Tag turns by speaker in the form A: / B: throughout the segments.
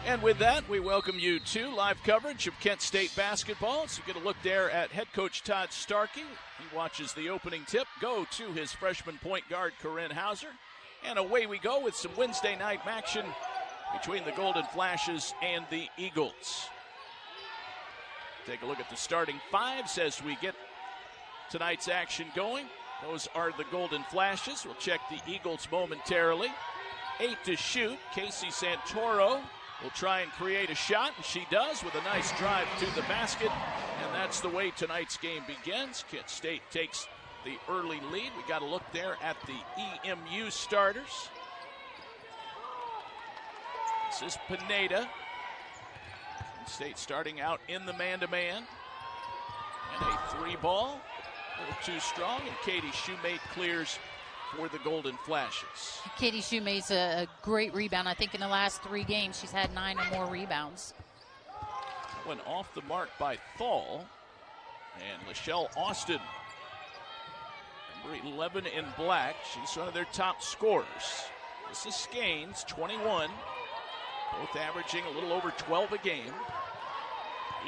A: And with that, we welcome you to live coverage of Kent State basketball. So get a look there at head coach Todd Starkey. He watches the opening tip go to his freshman point guard, Corinne Hauser. And away we go with some Wednesday night action between the Golden Flashes and the Eagles. Take a look at the starting fives as we get tonight's action going. Those are the Golden Flashes. We'll check the Eagles momentarily. 8 to shoot. Casey Santoro will try and create a shot, and she does with a nice drive to the basket. And that's the way tonight's game begins. Kent State takes the early lead. We got to look there at the EMU starters. This is Pineda. Kent State starting out in the man-to-man. And a three ball. A little too strong, and Katie Shoemate clears for the Golden Flashes.
B: Katie Shoemate's a great rebound. I think in the last 3 games she's had 9 or more rebounds.
A: Went off the mark by Thal. And Lachelle Austin, number 11 in black. She's one of their top scorers. This is Skanes, 21. Both averaging a little over 12 a game.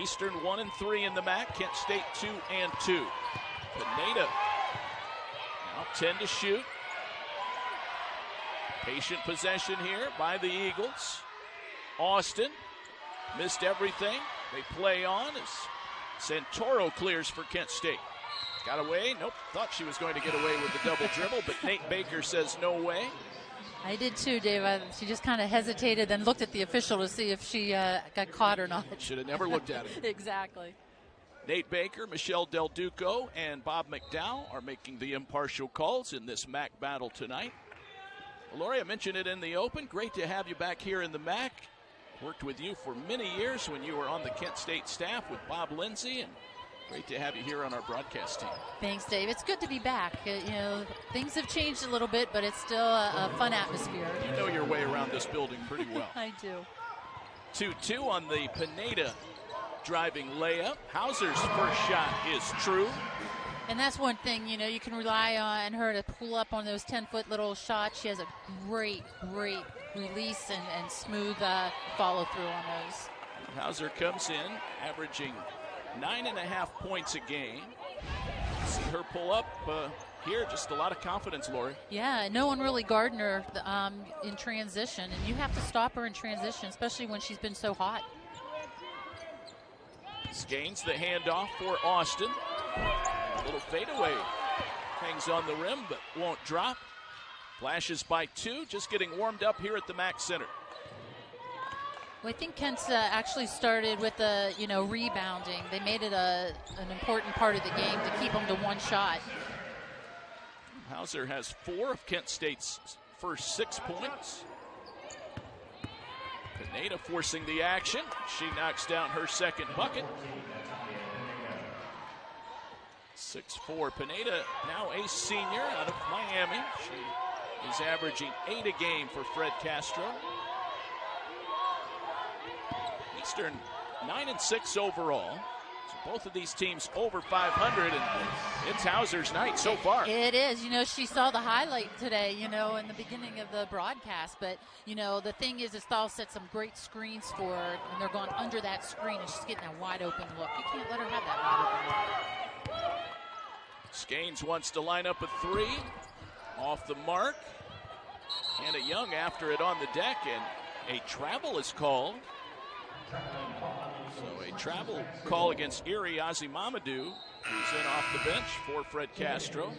A: Eastern 1 and 3 in the MAC. Kent State 2 and 2. Pineda now 10 to shoot. Patient possession here by the Eagles. Austin missed everything. They play on as Santoro clears for Kent State. Got away. Nope. Thought she was going to get away with the double dribble, but Nate Baker says no way.
B: I did too, Dave. She just kind of hesitated, then looked at the official to see if she got caught or not.
A: Should have never looked at it.
B: Exactly.
A: Nate Baker, Michelle Del Duco, and Bob McDowell are making the impartial calls in this MAC battle tonight. Well, Lori, I mentioned it in the open. Great to have you back here in the MAC. Worked with you for many years when you were on the Kent State staff with Bob Lindsay, and great to have you here on our broadcast team.
B: Thanks, Dave. It's good to be back. Things have changed a little bit, but it's still a fun atmosphere.
A: You know your way around this building pretty well.
B: I do.
A: 2-2 on the Pineda driving layup. Hauser's first shot is true.
B: And that's one thing, you can rely on her to pull up on those 10-foot little shots. She has a great release and smooth follow-through on those.
A: Hauser comes in, averaging 9.5 points a game. See her pull up here, just a lot of confidence, Lori.
B: Yeah, no one really guarding her in transition, and you have to stop her in transition, especially when she's been so hot.
A: Gains the handoff for Austin. A little fadeaway. Hangs on the rim, but won't drop. Flashes by 2, just getting warmed up here at the MAC Center.
B: Well, I think Kent's actually started with the, rebounding. They made it an important part of the game to keep them to 1 shot.
A: Hauser has 4 of Kent State's first 6 points. Pineda forcing the action. She knocks down her second bucket. 6'4". Pineda, now a senior out of Miami. She is averaging 8 a game for Fred Castro. Eastern 9 and 6 overall. So both of these teams over 500, and it's Hauser's night so far.
B: It is. She saw the highlight today, in the beginning of the broadcast. But, the thing is Thal set some great screens for her, and they're going under that screen, and she's getting a wide open look. You can't let her have that wide open look.
A: Skanes wants to line up a 3. Off the mark. Hannah Young after it on the deck, and a travel is called. So a travel call against Erie. Ozzy Momodu, who's in off the bench for Fred Castro.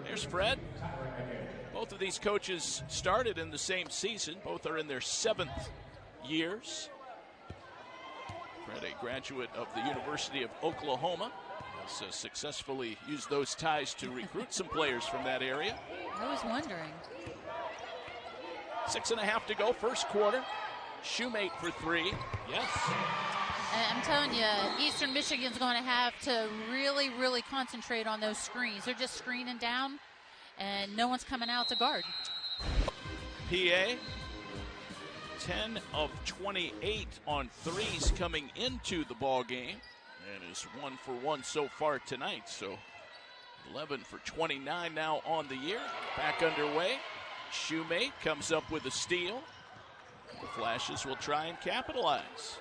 A: There's Fred. Both of these coaches started in the same season. Both are in their 7th years. Fred, a graduate of the University of Oklahoma, has successfully used those ties to recruit some players from that area.
B: I was wondering.
A: 6.5 to go, first quarter. Shoemate for 3. Yes.
B: I'm telling you, Eastern Michigan's going to have to really, really concentrate on those screens. They're just screening down, and no one's coming out to guard.
A: PA, 10 of 28 on threes coming into the ball game, and is 1 for 1 so far tonight. So 11 for 29 now on the year. Back underway. Shoemate comes up with a steal. The Flashes will try and capitalize.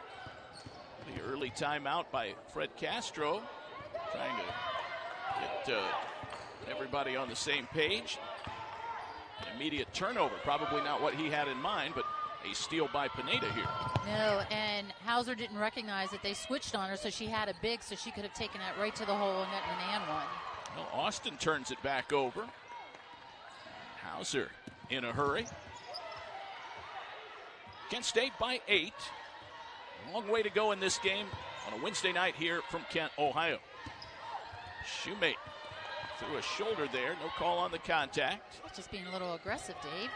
A: The early timeout by Fred Castro, trying to get everybody on the same page. An immediate turnover, probably not what he had in mind, but a steal by Pineda here.
B: No, and Hauser didn't recognize that they switched on her, so she had a big, so she could have taken that right to the hole and gotten an and one.
A: Well, Austin turns it back over. Hauser in a hurry. Kent State by 8. A long way to go in this game on a Wednesday night here from Kent, Ohio. Shoemate through a shoulder there. No call on the contact.
B: Just being a little aggressive, Dave.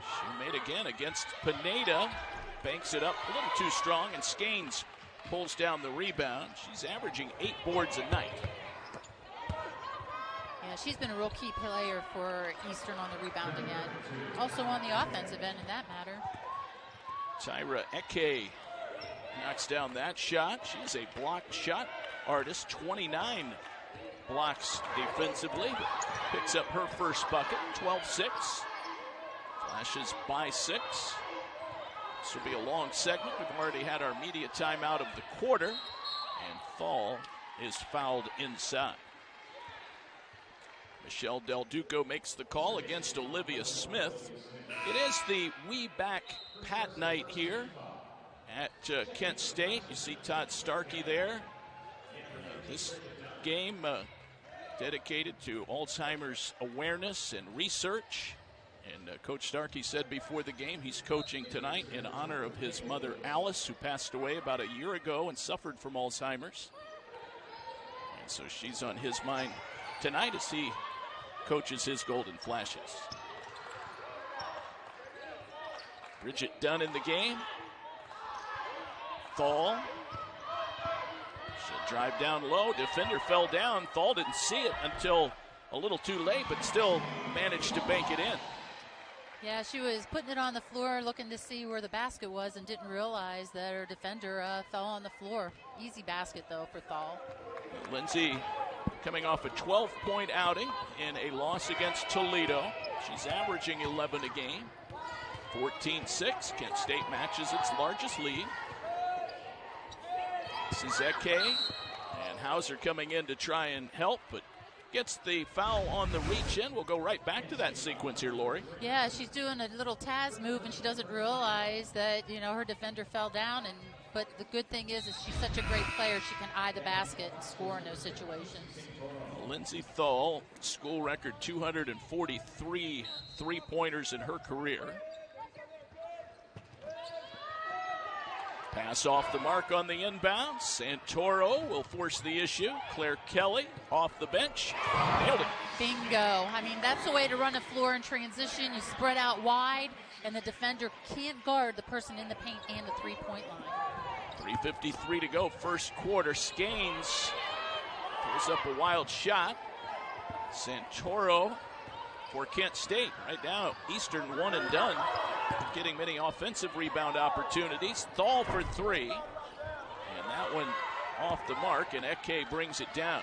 A: Shoemate again against Pineda. Banks it up a little too strong, and Skanes pulls down the rebound. She's averaging 8 boards a night.
B: Yeah, she's been a real key player for Eastern on the rebounding end. Also on the offensive end in that matter.
A: Tyra Eke knocks down that shot. She's a blocked shot artist. 29 blocks defensively. Picks up her first bucket. 12-6. Flashes by 6. This will be a long segment. We've already had our media timeout of the quarter. And Thal is fouled inside. Michelle Del Duco makes the call against Olivia Smith. It is the We Back Pat night here at Kent State. You see Todd Starkey there. This game dedicated to Alzheimer's awareness and research. And Coach Starkey said before the game he's coaching tonight in honor of his mother Alice, who passed away about a year ago and suffered from Alzheimer's. And so she's on his mind tonight as he coaches his Golden Flashes. Bridget Dunn in the game. Thal. She'll drive down low. Defender fell down. Thal didn't see it until a little too late, but still managed to bank it in.
B: Yeah, she was putting it on the floor looking to see where the basket was and didn't realize that her defender fell on the floor. Easy basket, though, for Thal.
A: Lindsay coming off a 12-point outing in a loss against Toledo. She's averaging 11 a game. 14-6. Kent State matches its largest lead. This is Eke. And Hauser coming in to try and help, but gets the foul on the reach in. We'll go right back to that sequence here, Lori.
B: Yeah, she's doing a little Taz move, and she doesn't realize that, you know, her defender fell down. But the good thing is she's such a great player, she can eye the basket and score in those situations.
A: Lindsay Thal, school record 243 three-pointers in her career. Pass off the mark on the inbound. Santoro will force the issue. Claire Kelly off the bench. Nailed it.
B: Bingo. I mean, that's the way to run a floor in transition. You spread out wide, and the defender can't guard the person in the paint and the three-point line.
A: 3:53 to go, first quarter. Skanes throws up a wild shot. Santoro for Kent State. Right now, Eastern one and done. Getting many offensive rebound opportunities. Thal for 3. And that one off the mark, and Eke brings it down.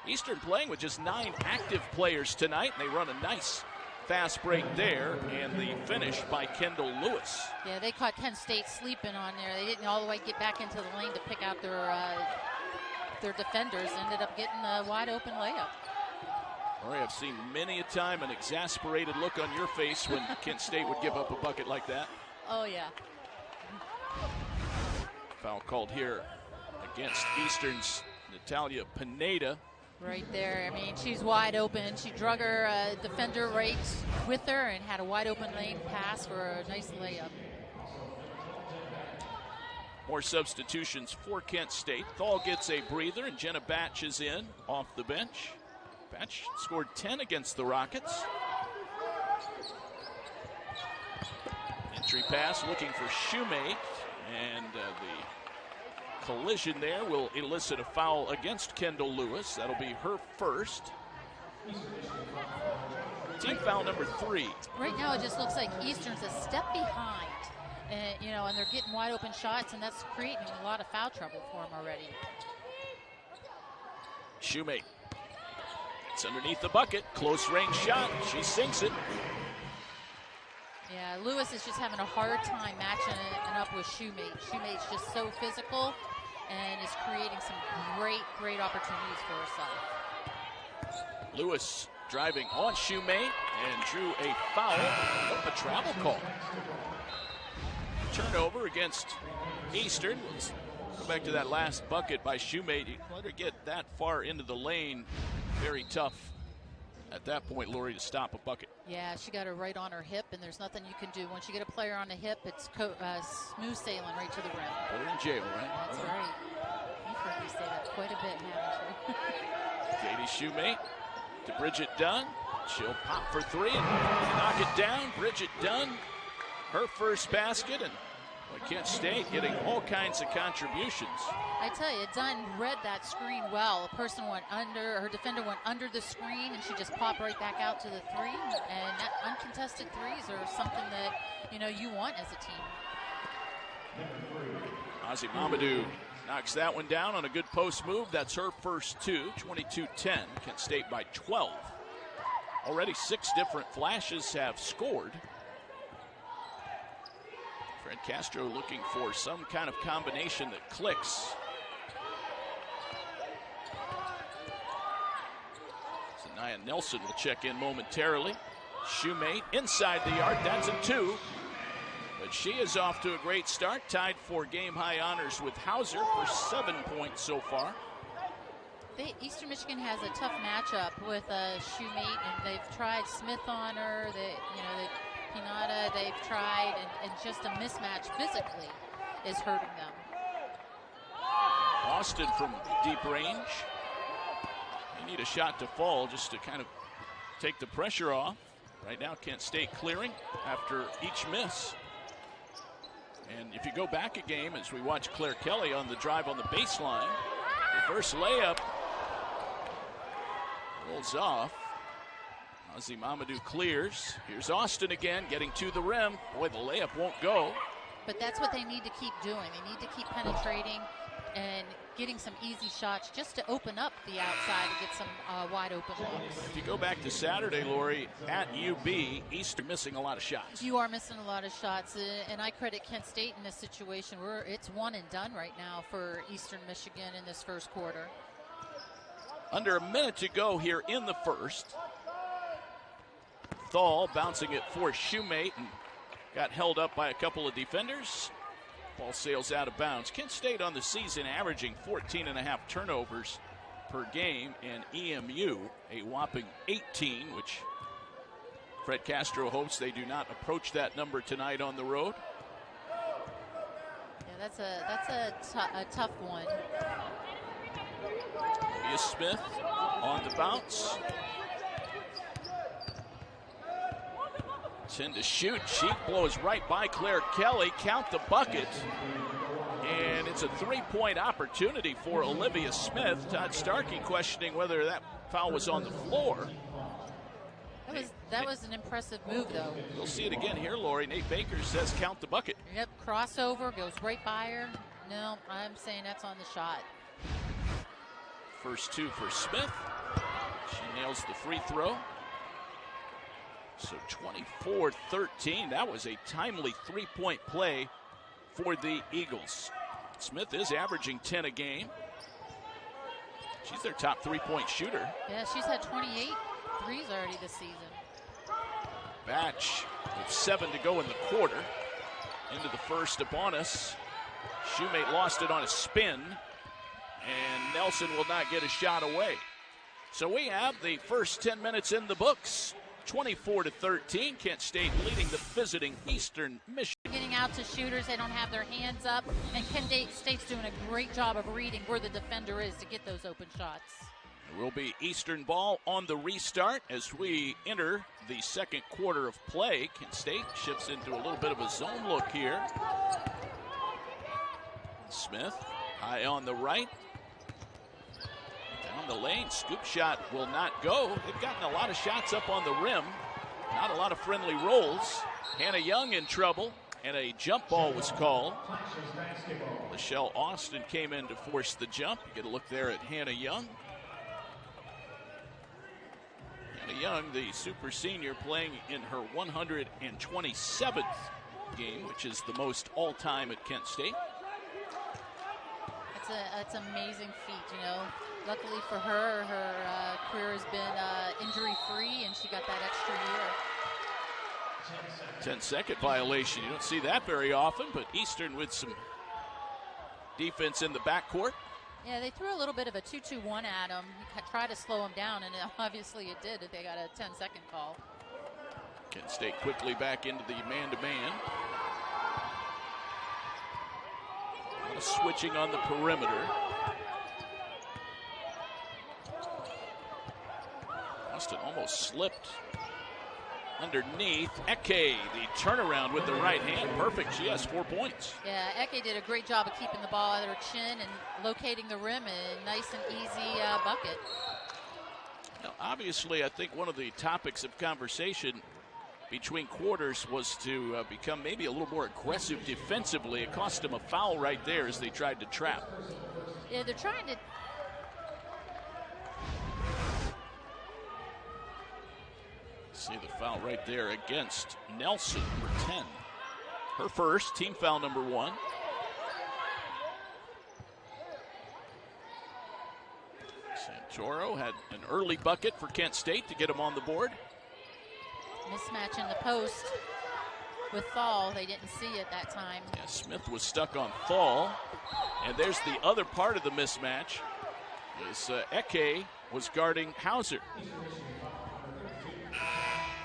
A: Eastern playing with just 9 active players tonight, and they run a nice fast break there, and the finish by Kendall Lewis.
B: Yeah, they caught Kent State sleeping on there. They didn't all the way get back into the lane to pick out their defenders. Ended up getting a wide open layup.
A: Lori, I've seen many a time an exasperated look on your face when Kent State would give up a bucket like that.
B: Oh, yeah.
A: Foul called here against Eastern's Natalia Pineda.
B: Right there. I mean, she's wide open. She drug her defender right with her and had a wide open lane pass for a nice layup.
A: More substitutions for Kent State. Thal gets a breather, and Jenna Batch is in off the bench. Batch scored 10 against the Rockets. Entry pass looking for Shoemate, and the collision there will elicit a foul against Kendall Lewis. That'll be her first. Team foul number 3.
B: Right now it just looks like Eastern's a step behind. And, you know, and they're getting wide open shots, and that's creating a lot of foul trouble for them already.
A: Shoemate. It's underneath the bucket. Close range shot. She sinks it.
B: Yeah, Lewis is just having a hard time matching it up with Shoemate. Shoemate's just so physical and is creating some great opportunities for herself.
A: Lewis driving on Shoemate and drew a foul, a travel call. Turnover against Eastern. Let's go back to that last bucket by Shoemate. You let her get that far into the lane. Very tough at that point, Lori, to stop a bucket.
B: Yeah, she got her right on her hip, and there's nothing you can do. Once you get a player on the hip, it's smooth sailing right to the rim.
A: Put her in jail, right?
B: That's right. You've heard me say that quite a bit, haven't you?
A: Katie Shoemate to Bridget Dunn. She'll pop for three and knock it down. Bridget Dunn, her first basket, and Kent State getting all kinds of contributions.
B: I tell you, Dunn read that screen well. A person went under, her defender went under the screen, and she just popped right back out to the three. And that uncontested threes are something that, you want as a team.
A: Ozzy Momodu knocks that one down on a good post move. That's her first two, 22-10. Kent State by 12. Already 6 different flashes have scored. Fred Castro looking for some kind of combination that clicks. Zanaya Nelson will check in momentarily. Shoemate inside the arc, that's a 2. But she is off to a great start, tied for game-high honors with Hauser for 7 points so far.
B: Eastern Michigan has a tough matchup with Shoemate, and they've tried Smith on her. Pinata, they've tried, and just a mismatch physically is hurting them.
A: Austin from deep range. They need a shot to fall just to kind of take the pressure off. Right now, Kent State clearing after each miss. And if you go back a game, as we watch Claire Kelly on the drive on the baseline, reverse layup rolls off. Ozzy Momodu clears. Here's Austin again, getting to the rim. Boy, the layup won't go.
B: But that's what they need to keep doing. They need to keep penetrating and getting some easy shots just to open up the outside and get some wide open looks.
A: If you go back to Saturday, Lori, at UB, Eastern missing a lot of shots.
B: You are missing a lot of shots, and I credit Kent State in this situation where it's one and done right now for Eastern Michigan in this first quarter.
A: Under a minute to go here in the first. Thal bouncing it for Shoemate and got held up by a couple of defenders. Ball sails out of bounds. Kent State on the season averaging 14.5 turnovers per game, and EMU a whopping 18, which Fred Castro hopes they do not approach that number tonight on the road.
B: Yeah, that's a tough one.
A: Olivia Smith on the bounce. 10 to shoot. She blows right by Claire Kelly. Count the bucket. And it's a 3-point opportunity for Olivia Smith. Todd Starkey questioning whether that foul was on the floor.
B: That was an impressive move, though.
A: We'll see it again here, Lori. Nate Baker says count the bucket.
B: Yep, crossover, goes right by her. No, I'm saying that's on the shot.
A: First 2 for Smith. She nails the free throw. So 24-13. That was a timely 3-point play for the Eagles. Smith is averaging 10 a game. She's their top 3-point shooter.
B: Yeah, she's had 28 threes already this season.
A: Batch with 7 to go in the quarter. Into the first upon us. Shoemate lost it on a spin. And Nelson will not get a shot away. So we have the first 10 minutes in the books. 24-13, Kent State leading the visiting Eastern Michigan.
B: Getting out to shooters, they don't have their hands up, and Kent State's doing a great job of reading where the defender is to get those open shots.
A: There will be Eastern ball on the restart as we enter the second quarter of play. Kent State shifts into a little bit of a zone look here. Smith high on the right. Down the lane, scoop shot will not go. They've gotten a lot of shots up on the rim. Not a lot of friendly rolls. Hannah Young in trouble, and a jump ball was called. Michelle Austin came in to force the jump. You get a look there at Hannah Young. Hannah Young, the super senior, playing in her 127th game, which is the most all-time at Kent State.
B: It's an amazing feat, you know. Luckily for her, her career has been injury-free, and she got that extra year.
A: 10-second violation. You don't see that very often, but Eastern with some defense in the backcourt.
B: Yeah, they threw a little bit of a 2-2-1 at him. He tried to slow him down, and obviously it did. They got a 10-second call.
A: Kent State quickly back into the man-to-man. Switching on the perimeter. Austin almost slipped underneath. Eke, the turnaround with the right hand. Perfect. She has 4 points.
B: Yeah, Eke did a great job of keeping the ball at her chin and locating the rim, and nice and easy bucket.
A: Now, obviously, I think one of the topics of conversation between quarters was to become maybe a little more aggressive defensively. It cost them a foul right there as they tried to trap.
B: Yeah, they're trying to.
A: See the foul right there against Nelson, number 10. Her first, team foul number 1. Santoro had an early bucket for Kent State to get them on the board.
B: Mismatch in the post with Thal. They didn't see it that time.
A: Yeah, Smith was stuck on Thal. And there's the other part of the mismatch. Is Eke was guarding Hauser.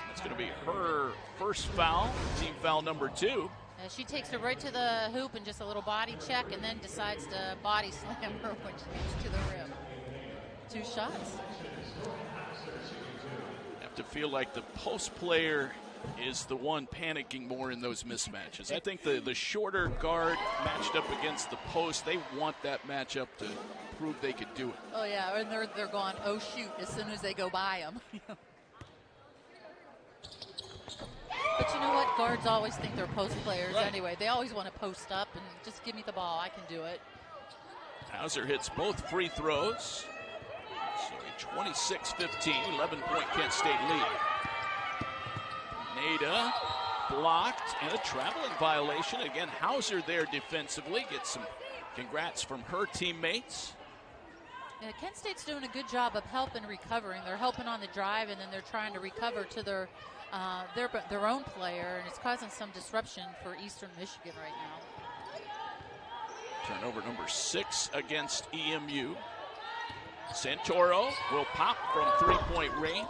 A: That's going to be her first foul, team foul number 2.
B: She takes her right to the hoop and just a little body check, and then decides to body slam her when she gets to the rim. 2 shots.
A: To feel like the post player is the one panicking more in those mismatches. I think the shorter guard matched up against the post, they want that matchup to prove they could do it.
B: Oh yeah, and they're going, oh shoot, as soon as they go by them. But you know what? Guards always think they're post players anyway. They always want to post up and just give me the ball. I can do it.
A: Hauser hits both free throws. So a 26-15, 11-point Kent State lead. Nada blocked and a traveling violation. Again, Hauser there defensively. Gets some congrats from her teammates.
B: Yeah, Kent State's doing a good job of helping recovering. They're helping on the drive, and then they're trying to recover to their own player, and it's causing some disruption for Eastern Michigan right now.
A: Turnover number 6 against EMU. Santoro will pop from 3-point range.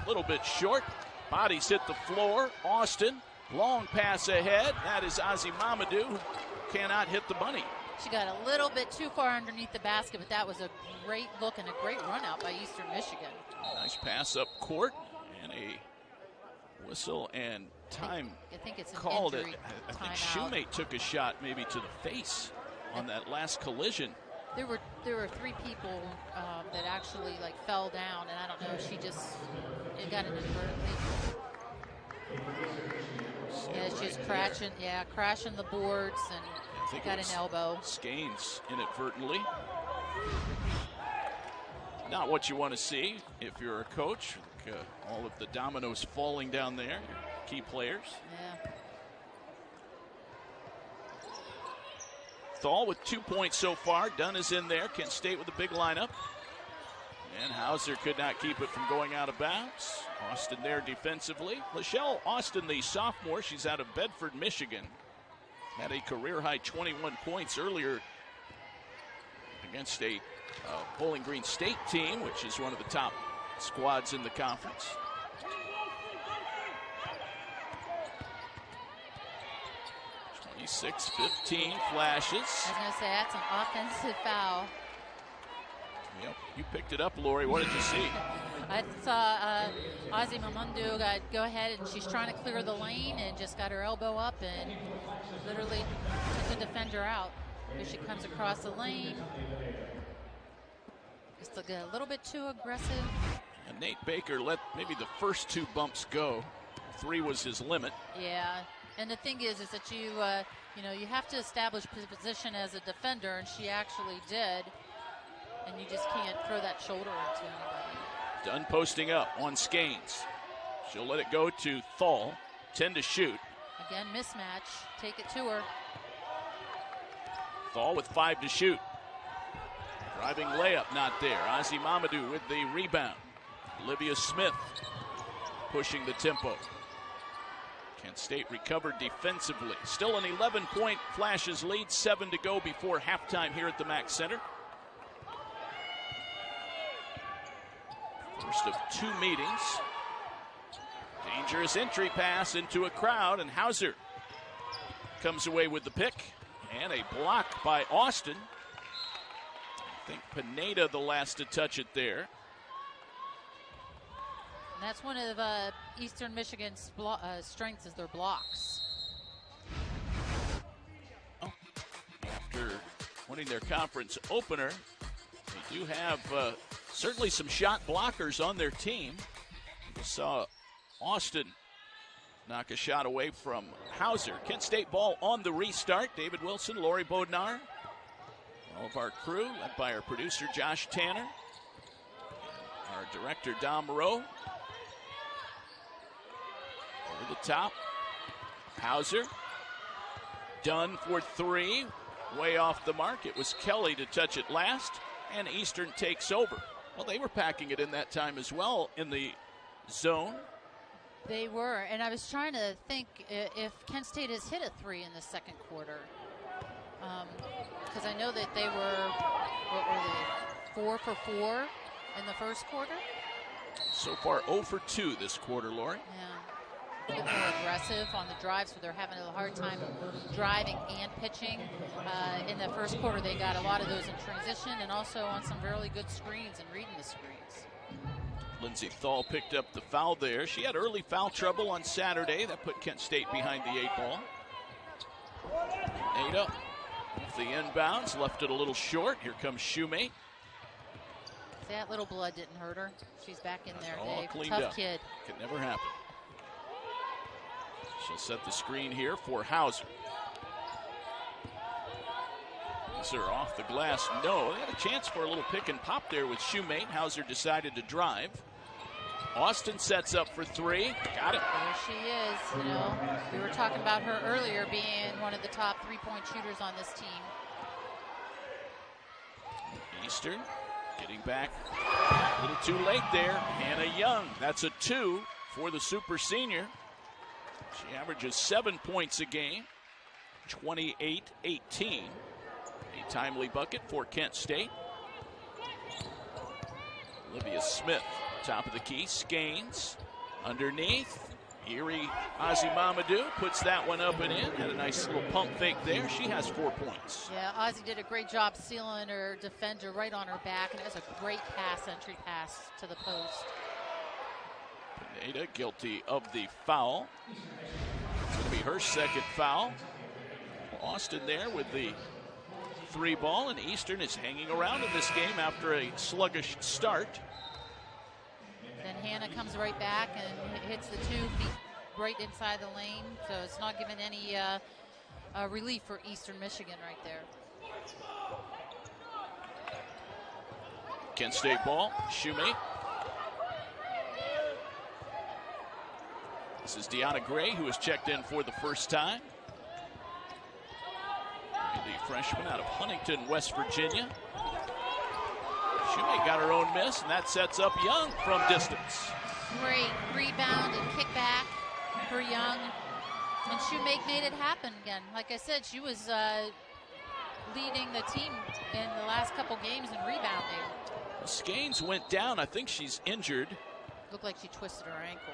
A: A little bit short. Bodies hit the floor. Austin, long pass ahead. That is Ozzy Momodu, who cannot hit the bunny.
B: She got a little bit too far underneath the basket, but that was a great look and a great run out by Eastern Michigan.
A: Nice pass up court, and a whistle and time
B: I think it's an
A: called it.
B: injury
A: I think
B: timeout.
A: Shoemate took a shot maybe to the face on that last collision.
B: There were 3 people that actually fell down, and I don't know. She just got it inadvertently. Yeah, she's crashing the boards and got an elbow.
A: Skeins inadvertently. Not what you want to see if you're a coach. All of the dominoes falling down there. Your key players.
B: Yeah.
A: Thal with 2 points so far. Dunn is in there. Kent State with a big lineup. And Hauser could not keep it from going out of bounds. Austin there defensively. Lachelle Austin, the sophomore, she's out of Bedford, Michigan. Had a career-high 21 points earlier against a Bowling Green State team, which is one of the top squads in the conference. – 6-15 flashes.
B: I was going to say, that's an offensive foul.
A: Yep, you picked it up, Lori. What did you see?
B: I saw Ozzy Momodu go ahead, and she's trying to clear the lane and just got her elbow up and literally took the defender out. Here she comes across the lane. Just a little bit too aggressive.
A: And Nate Baker let maybe the first 2 bumps go. 3 was his limit.
B: Yeah. And the thing is that you have to establish position as a defender, and she actually did. And you just can't throw that shoulder into anybody.
A: Dunn posting up on Skanes. She'll let it go to Thal. 10 to shoot.
B: Again, mismatch. Take it to her.
A: Thal with 5 to shoot. Driving layup, not there. Ozzy Momodu with the rebound. Olivia Smith pushing the tempo. Kent State recovered defensively. Still an 11-point Flashes lead. 7 to go before halftime here at the Mack Center. First of 2 meetings. Dangerous entry pass into a crowd, and Hauser comes away with the pick. And a block by Austin. I think Pineda the last to touch it there.
B: And that's one of Eastern Michigan's strengths is their blocks.
A: After winning their conference opener, they do have certainly some shot blockers on their team. We saw Austin knock a shot away from Hauser. Kent State ball on the restart. David Wilson, Lori Bodnar, all of our crew, led by our producer Josh Tanner, and our director Dom Rowe. Over the top, Hauser. Dunn for 3, way off the mark. It was Kelly to touch it last, and Eastern takes over. Well, they were packing it in that time as well in the zone.
B: They were, and I was trying to think if Kent State has hit a 3 in the second quarter. Because I know that they were, what were they, 4 for 4 in the first quarter?
A: So far 0 for 2 this quarter, Lori.
B: Yeah. A bit more aggressive on the drive, so they're having a hard time driving and pitching. In the first quarter, they got a lot of those in transition and also on some really good screens and reading the screens.
A: Lindsay Thal picked up the foul there. She had early foul trouble on Saturday. That put Kent State behind the 8 ball. Ada with the inbounds, left it a little short. Here comes Shoemate.
B: That little blood didn't hurt her. She's back in there,
A: all
B: Dave.
A: cleaned
B: Tough
A: up.
B: kid.
A: Could never happen. She'll set the screen here for Hauser. Hauser off the glass. No, they had a chance for a little pick and pop there with Shoemate. Hauser decided to drive. Austin sets up for 3. Got it.
B: There she is. You know, we were talking about her earlier being one of the top 3-point shooters on this team.
A: Eastern getting back a little too late there. Hannah Young. That's a 2 for the super senior. She averages 7 points a game. 28-18. A timely bucket for Kent State. Olivia Smith, top of the key. Skanes underneath. Erie Ozzy Momodu puts that one up and in. Had a nice little pump fake there. She has 4 points.
B: Yeah, Ozzy did a great job sealing her defender right on her back, and it was a great pass, entry pass to the post.
A: Pineda guilty of the foul. It's going to be her second foul. Austin there with the 3 ball, and Eastern is hanging around in this game after a sluggish start.
B: Then Hannah comes right back and hits the 2 feet right inside the lane, so it's not giving any relief for Eastern Michigan right there.
A: Kent State ball, Shoemate. This is Deanna Gray, who has checked in for the first time. The freshman out of Huntington, West Virginia. Shoemate got her own miss, and that sets up Young from distance.
B: Great rebound and kickback for Young. And Shoemate made it happen again. Like I said, she was leading the team in the last couple games in rebounding.
A: Skanes went down. I think she's injured.
B: Looked like she twisted her ankle.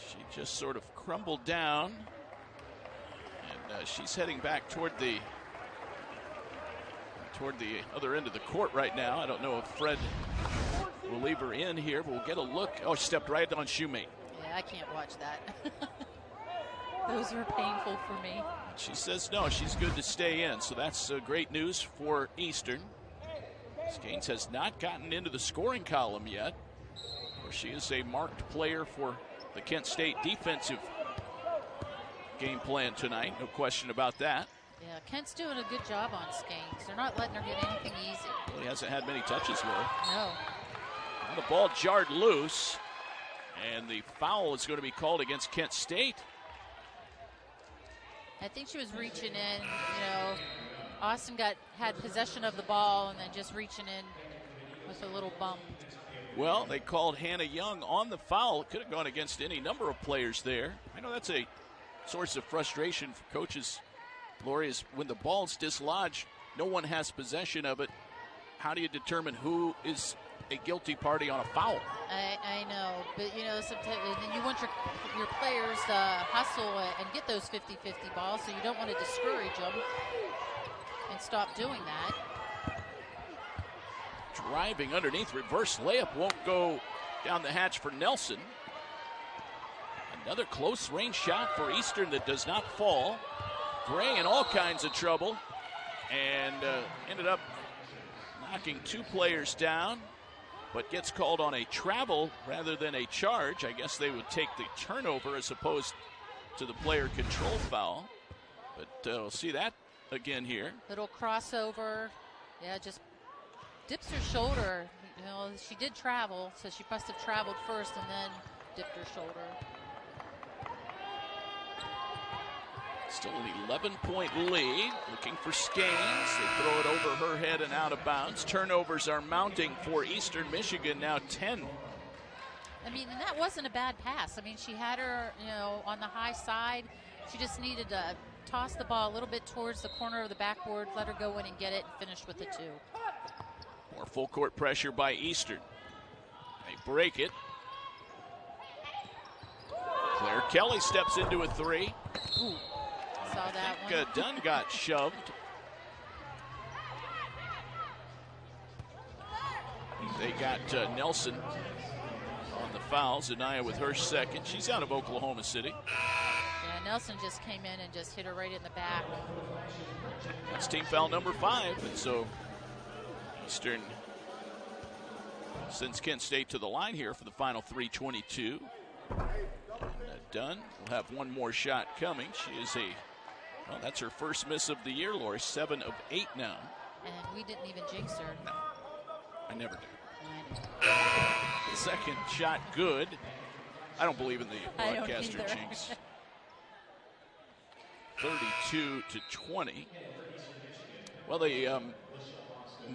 A: She just sort of crumbled down. And she's heading back toward the other end of the court right now. I don't know if Fred will leave her in here, but we'll get a look. Oh, she stepped right on Shoemate.
B: Yeah, I can't watch that. Those are painful for me.
A: She says no, she's good to stay in, so that's great news for Eastern. Skanes has not gotten into the scoring column yet, where she is a marked player for the Kent State defensive game plan tonight. No question about that.
B: Yeah, Kent's doing a good job on Skanes. They're not letting her get anything easy.
A: Really hasn't had many touches, Laura.
B: No.
A: And the ball jarred loose, and the foul is going to be called against Kent State.
B: I think she was reaching in. Austin had possession of the ball and then just reaching in with a little bump.
A: Well, they called Hannah Young on the foul. It could have gone against any number of players there. I know that's a source of frustration for coaches, Lori, is when the ball's dislodged, no one has possession of it. How do you determine who is a guilty party on a foul?
B: I know, but sometimes you want your players to hustle and get those 50-50 balls, so you don't want to discourage them and stop doing that.
A: Driving underneath, reverse layup won't go down the hatch for Nelson. Another close range shot for Eastern that does not fall. Gray in all kinds of trouble and ended up knocking two players down, but gets called on a travel rather than a charge. I guess they would take the turnover as opposed to the player control foul. But we'll see that again here.
B: Little crossover. Yeah, just dips her shoulder. She did travel, so she must have traveled first and then dipped her shoulder.
A: Still an 11-point lead. Looking for Skanes. They throw it over her head and out of bounds. Turnovers are mounting for Eastern Michigan, now 10.
B: And that wasn't a bad pass. She had her, on the high side. She just needed to toss the ball a little bit towards the corner of the backboard, let her go in and get it, and finish with a 2.
A: More full court pressure by Eastern. They break it. Claire Kelly steps into a 3.
B: Ooh. Saw that
A: I think Dunn got shoved. They got Nelson on the foul. Zanaya with her second. She's out of Oklahoma City.
B: Yeah, Nelson just came in and just hit her right in the back.
A: That's team foul number 5. And so Eastern sends Kent State to the line here for the final 3:22. Dunn will have one more shot coming. She is that's her first miss of the year, Lori. 7 of 8 now.
B: And we didn't even jinx her.
A: No, I never do. The second shot good. I don't believe in the broadcaster jinx. 32-20. Well, the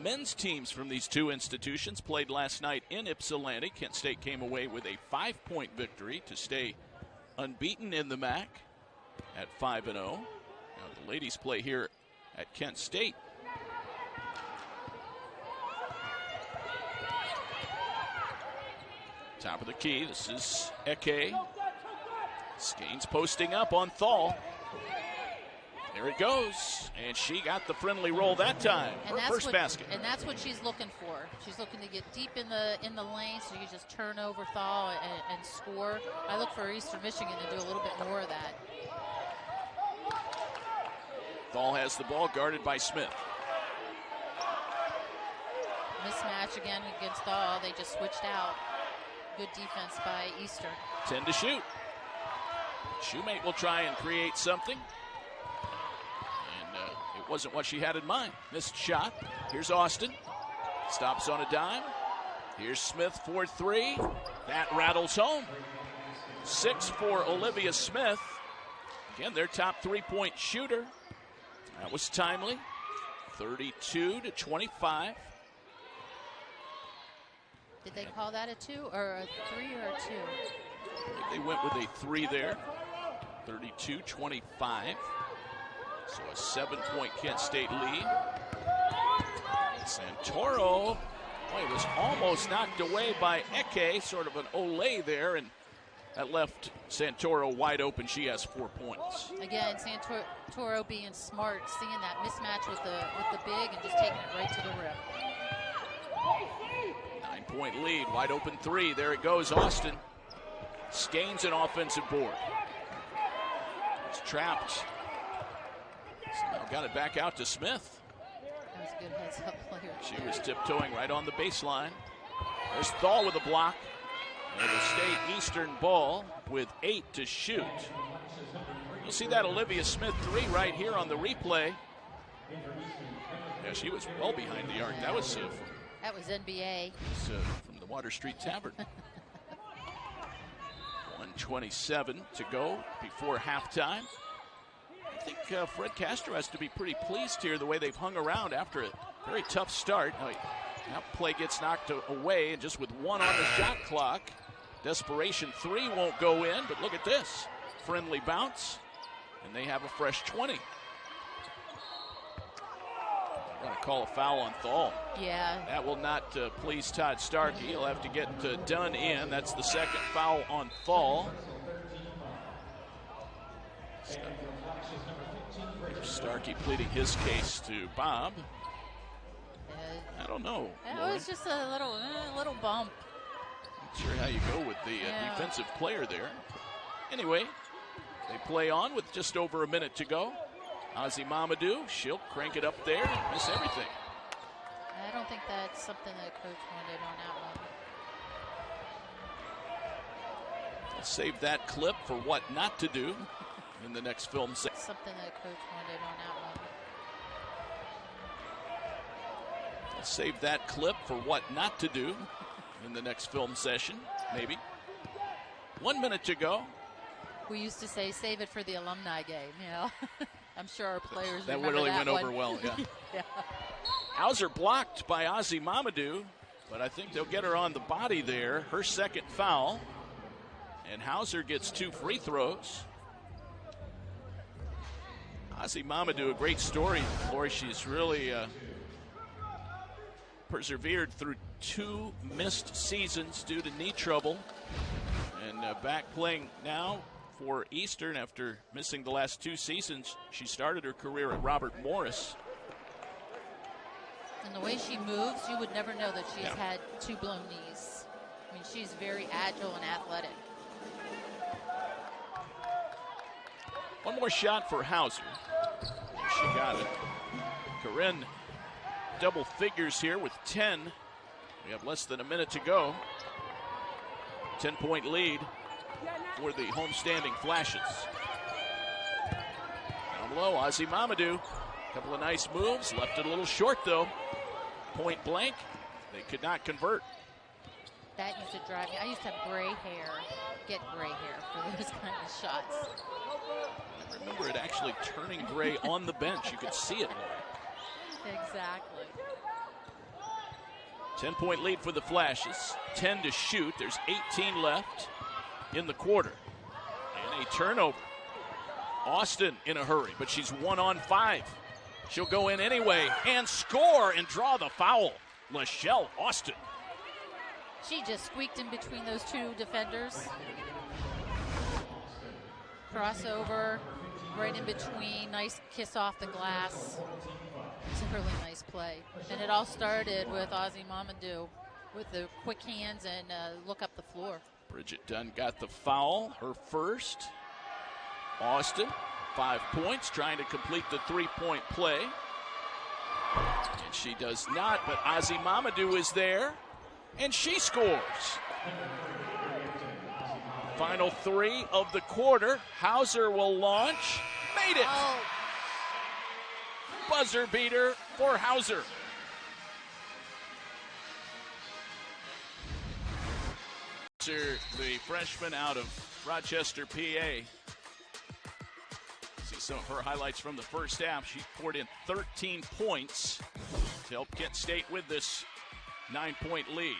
A: men's teams from these two institutions played last night in Ypsilanti. Kent State came away with a 5-point victory to stay unbeaten in the MAC at 5-0. Now the ladies play here at Kent State. Top of the key, this is Eke. Skanes posting up on Thal. There it goes, and she got the friendly roll that time. Her first basket.
B: And that's what she's looking for. She's looking to get deep in the lane so you can just turn over Thal and score. I look for Eastern Michigan to do a little bit more of that.
A: Thal has the ball, guarded by Smith.
B: Mismatch again against Thal. They just switched out. Good defense by Eastern.
A: 10 to shoot. Shoemate will try and create something. It wasn't what she had in mind. Missed shot. Here's Austin. Stops on a dime. Here's Smith for 3. That rattles home. 6 for Olivia Smith. Again, their top 3-point shooter. That was timely. 32-25.
B: Did they call that a 2 or a 3 or a 2?
A: I think they went with a 3 there. 32-25. So a 7-point Kent State lead. Santoro, boy, was almost knocked away by Eke, sort of an Olay there, and that left Santoro wide open. She has 4 points.
B: Again, Santoro being smart, seeing that mismatch with the big and just taking it right to the rim.
A: 9-point lead, wide open 3. There it goes, Austin. Skanes an offensive board. It's trapped. Somehow got it back out to Smith.
B: That was a good heads-up player.
A: She was tiptoeing right on the baseline. There's Thal with a block. And the State Eastern ball with 8 to shoot. You'll see that Olivia Smith 3 right here on the replay. Yeah, she was well behind the arc. That was
B: NBA.
A: From the Water Street Tavern. 1:27 to go before halftime. I think Fred Castro has to be pretty pleased here the way they've hung around after a very tough start. Now play gets knocked away, and just with 1 on the shot clock, desperation 3 won't go in, but look at this. Friendly bounce, and they have a fresh 20. They're going to call a foul on Thal.
B: Yeah.
A: That will not please Todd Starkey. He'll have to get done in. That's the second foul on Thal. Starkey pleading his case to Bob. I don't know.
B: It was just a little bump.
A: Not sure how you go with the defensive player there. Anyway, they play on with just over a minute to go. Ozzy Momodu, she'll crank it up there and miss everything.
B: I don't think that's something that Coach wanted on that one.
A: I'll save that clip for what not to do in the next film set.
B: Something that Coach wanted on that one.
A: I'll save that clip for what not to do in the next film session, maybe. 1 minute to go.
B: We used to say, save it for the alumni game, you know. I'm sure our players
A: that
B: remember
A: really
B: that
A: went
B: one.
A: over well, yeah.
B: Yeah.
A: Hauser blocked by Ozzy Momodu, but I think they'll get her on the body there. Her second foul. And Hauser gets 2 free throws. Ozzy Momodu, a great story, Lori. She's really persevered through 2 missed seasons due to knee trouble. And back playing now for Eastern after missing the last 2 seasons. She started her career at Robert Morris.
B: And the way she moves, you would never know that she's had 2 blown knees. I mean, she's very agile and athletic.
A: One more shot for Hauser. She got it. Corinne double figures here with 10. We have less than a minute to go. 10-point lead for the homestanding Flashes. Down low, Ozzy Momodu. A couple of nice moves. Left it a little short, though. Point blank. They could not convert.
B: That used to drive me. I used to have gray hair, get gray hair for those kind of shots.
A: I remember it actually turning gray on the bench. You could see it, Laura.
B: Exactly.
A: 10-point lead for the Flashes. 10 to shoot. There's 18 left in the quarter. And a turnover. Austin in a hurry, but she's 1 on 5. She'll go in anyway and score and draw the foul. Lachelle Austin.
B: She just squeaked in between those 2 defenders. Crossover, right in between. Nice kiss off the glass. It's a really nice play. And it all started with Ozzy Momodu with the quick hands and look up the floor.
A: Bridget Dunn got the foul, her first. Austin, 5 points, trying to complete the 3-point play. And she does not, but Ozzy Momodu is there, and she scores. Final 3 of the quarter. Hauser will launch. Made it.
B: Oh.
A: Buzzer beater for Hauser. The freshman out of Rochester, PA. See some of her highlights from the first half. She poured in 13 points to help Kent State with this 9-point lead.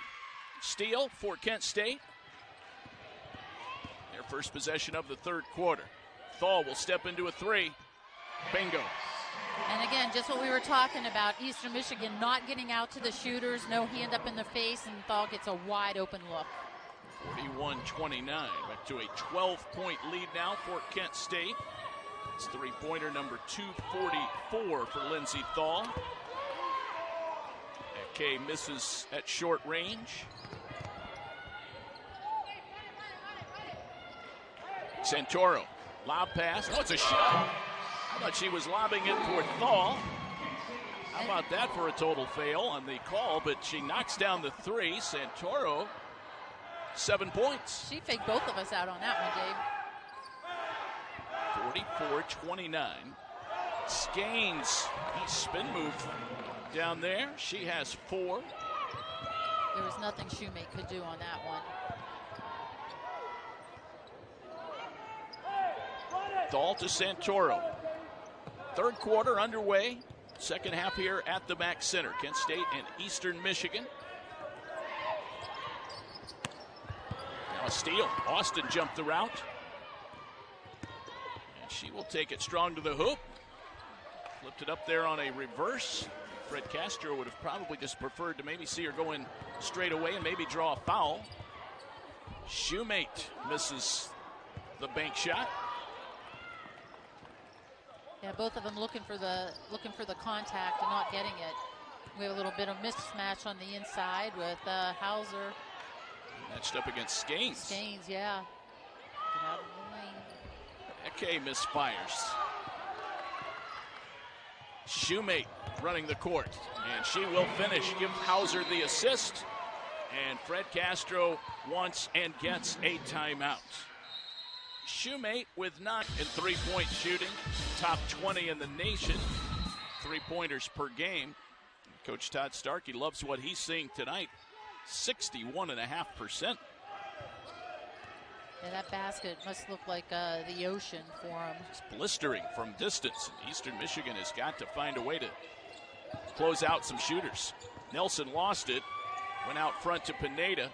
A: Steal for Kent State. Their first possession of the third quarter. Thal will step into a 3. Bingo.
B: And again, just what we were talking about, Eastern Michigan not getting out to the shooters, no hand up in the face, and Thal gets a wide open look.
A: 41-29, back to a 12-point lead now for Kent State. It's 3-pointer number 244 for Lindsey Thal. Kay misses at short range. Santoro, lob pass. Oh, it's a shot. I thought she was lobbing it toward Thal. How about that for a total fail on the call, but she knocks down the 3. Santoro, 7 points.
B: She faked both of us out on that one, Dave.
A: 44-29. Skeins, nice spin move down there. She has 4.
B: There was nothing Shoemate could do on that one.
A: Thal to Santoro. Third quarter underway. Second half here at the Mac Center. Kent State and Eastern Michigan. Now a steal. Austin jumped the route. And she will take it strong to the hoop. Flipped it up there on a reverse. Fred Castro would have probably just preferred to maybe see her go in straight away and maybe draw a foul. Shoemate misses the bank shot.
B: Yeah, both of them looking for the contact and not getting it. We have a little bit of mismatch on the inside with Hauser.
A: Matched up against Skanes.
B: Skanes, yeah. Get out of the lane.
A: Eke misfires. Shoemate running the court, and she will finish. Give Hauser the assist, and Fred Castro wants and gets a timeout. Shoemate with 9 in three-point shooting, top 20 in the nation, three-pointers per game. Coach Todd Starkey loves what he's seeing tonight, 61.5%.
B: Yeah, that basket must look like the ocean for him.
A: It's blistering from distance. Eastern Michigan has got to find a way to close out some shooters. Nelson lost it, went out front to Pineda.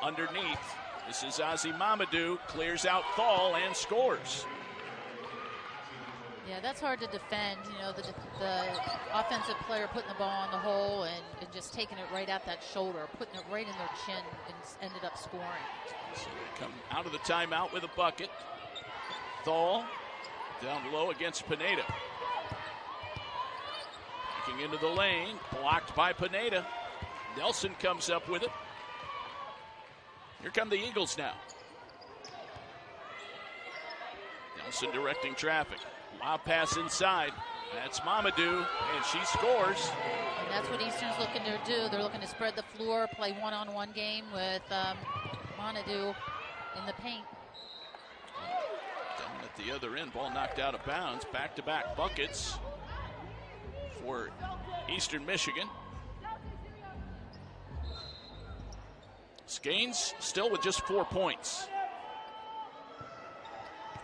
A: Underneath, this is Ozzy Momodu, clears out Thal and scores.
B: Yeah, that's hard to defend. You know, the offensive player putting the ball in the hole and just taking it right at that shoulder, putting it right in their chin, and ended up scoring.
A: So they come out of the timeout with a bucket. Thal down low against Pineda. Kicking into the lane, blocked by Pineda. Nelson comes up with it. Here come the Eagles now. Nelson directing traffic. Lob pass inside. That's Momodu, and she scores.
B: And that's what Eastern's looking to do. They're looking to spread the floor, play one-on-one game with Momodu in the paint.
A: Down at the other end, ball knocked out of bounds. Back-to-back buckets for Eastern Michigan. Skanes still with just 4 points.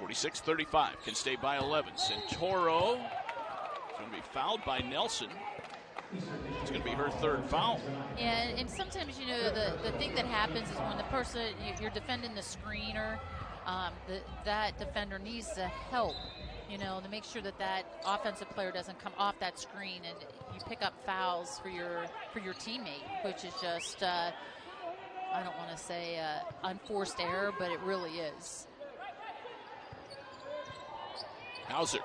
A: 46-35, can stay by 11. Santoro is going to be fouled by Nelson. It's going to be her third foul.
B: Yeah, and sometimes, you know, the thing that happens is when the person, you're defending the screener, that defender needs to help, you know, to make sure that offensive player doesn't come off that screen and you pick up fouls for your teammate, which is just, I don't want to say unforced error, but it really is.
A: Hauser.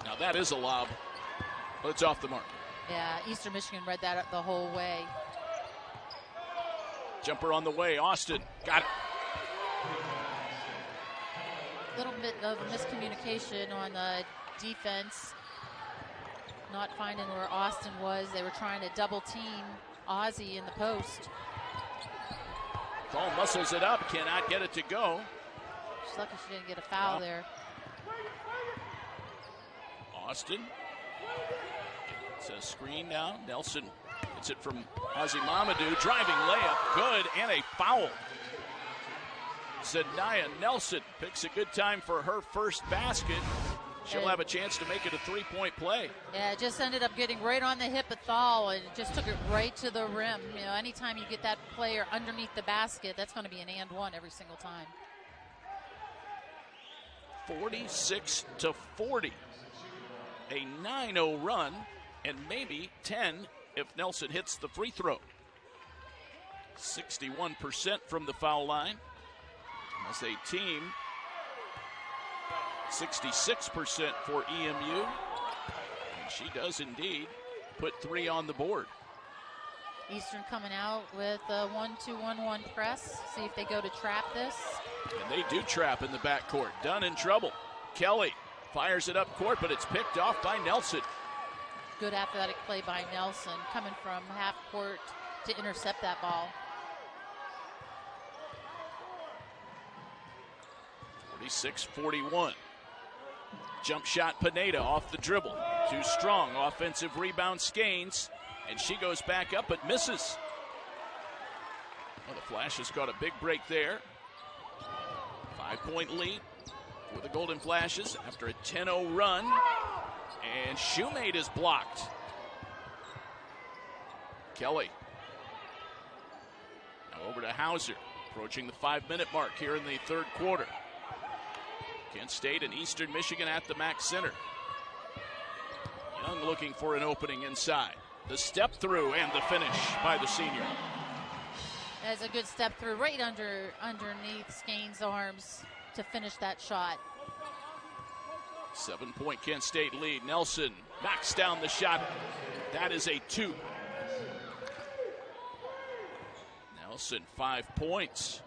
A: Now that is a lob, but it's off the mark.
B: Yeah, Eastern Michigan read that the whole way.
A: Jumper on the way. Austin got it.
B: Little bit of miscommunication on the defense. Not finding where Austin was. They were trying to double team Ozzy in the post.
A: Thal muscles it up, cannot get it to go.
B: She's lucky she didn't get a foul there.
A: Austin. It's a screen now. Nelson gets it from Ozzy Momodu. Driving layup, good, and a foul. Zania Nelson picks a good time for her first basket. She'll have a chance to make it a three-point play.
B: Yeah, it just ended up getting right on the hip of Thal and just took it right to the rim. You know, anytime you get that player underneath the basket, that's going to be an and one every single time.
A: 46-40. A 9-0 run, and maybe 10 if Nelson hits the free throw. 61% from the foul line. As a team, 66% for EMU. And she does indeed put 3 on the board.
B: Eastern coming out with a 1-2-1-1 press. See if they go to trap this.
A: And they do trap in the backcourt. Dunn in trouble. Kelly fires it up court, but it's picked off by Nelson.
B: Good athletic play by Nelson, coming from half court to intercept that ball.
A: 46-41. Jump shot Pineda off the dribble. Too strong. Offensive rebound Skanes. And she goes back up but misses. Well, the Flashes got a big break there. 5-point lead for the Golden Flashes after a 10-0 run. And Shoemate is blocked. Kelly. Now over to Hauser, approaching the 5-minute mark here in the third quarter. Kent State and Eastern Michigan at the Mack Center. Young looking for an opening inside. The step through and the finish by the senior.
B: That's a good step through right underneath Skane's arms to finish that shot.
A: 7-point Kent State lead. Nelson knocks down the shot. That is a 2. Nelson, 5 points.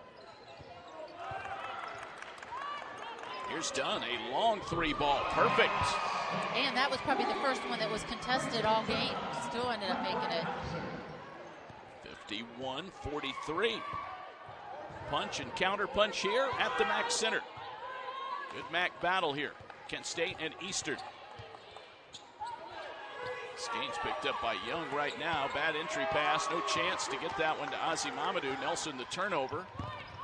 A: Here's Dunn, a long 3 ball. Perfect.
B: And that was probably the first one that was contested all game. Still ended up making it.
A: 51-43. Punch and counter punch here at the Mack Center. Good Mack battle here. Kent State and Eastern. Skane's picked up by Young right now. Bad entry pass. No chance to get that one to Ozzy Momodu. Nelson the turnover.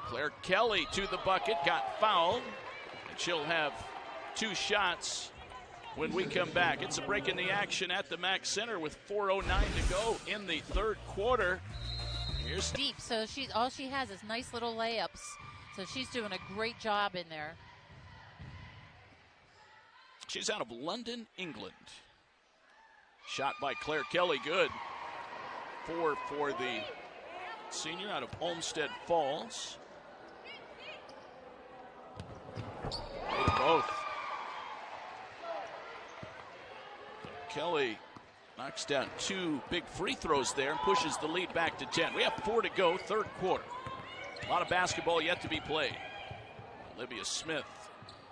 A: Claire Kelly to the bucket. Got fouled. And she'll have 2 shots when we come back. It's a break in the action at the Mack Center with 4:09 to go in the third quarter. Here's
B: deep, so all she has is nice little layups. So she's doing a great job in there.
A: She's out of London, England. Shot by Claire Kelly, good. 4 for the senior out of Olmsted Falls. Made both. Kelly knocks down 2 big free throws there and pushes the lead back to 10. We have 4 to go, third quarter. A lot of basketball yet to be played. Olivia Smith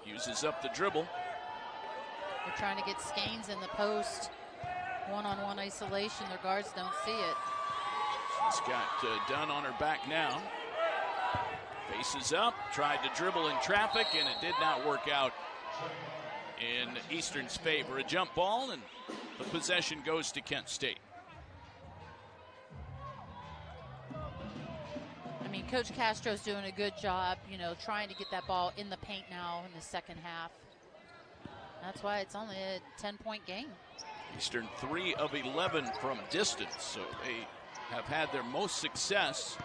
A: uses up the dribble.
B: They're trying to get Skanes in the post. One-on-one isolation. Their guards don't see it.
A: She's got Dunn on her back now. Faces up, tried to dribble in traffic, and it did not work out in Eastern's favor. A jump ball, and the possession goes to Kent State.
B: I mean, Coach Castro's doing a good job, trying to get that ball in the paint now in the second half. That's why it's only a 10-point game.
A: Eastern 3 of 11 from distance, so they have had their most success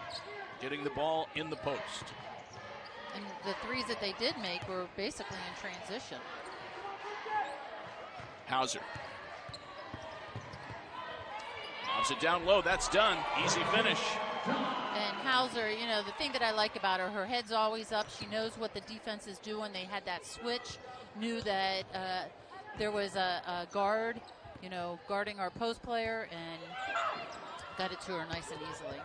A: getting the ball in the post.
B: And the threes that they did make were basically in transition.
A: Hauser. Lobs it down low. That's done. Easy finish.
B: And Hauser, the thing that I like about her head's always up. She knows what the defense is doing. They had that switch, knew that there was a guard, guarding our post player, and got it to her nice and easily.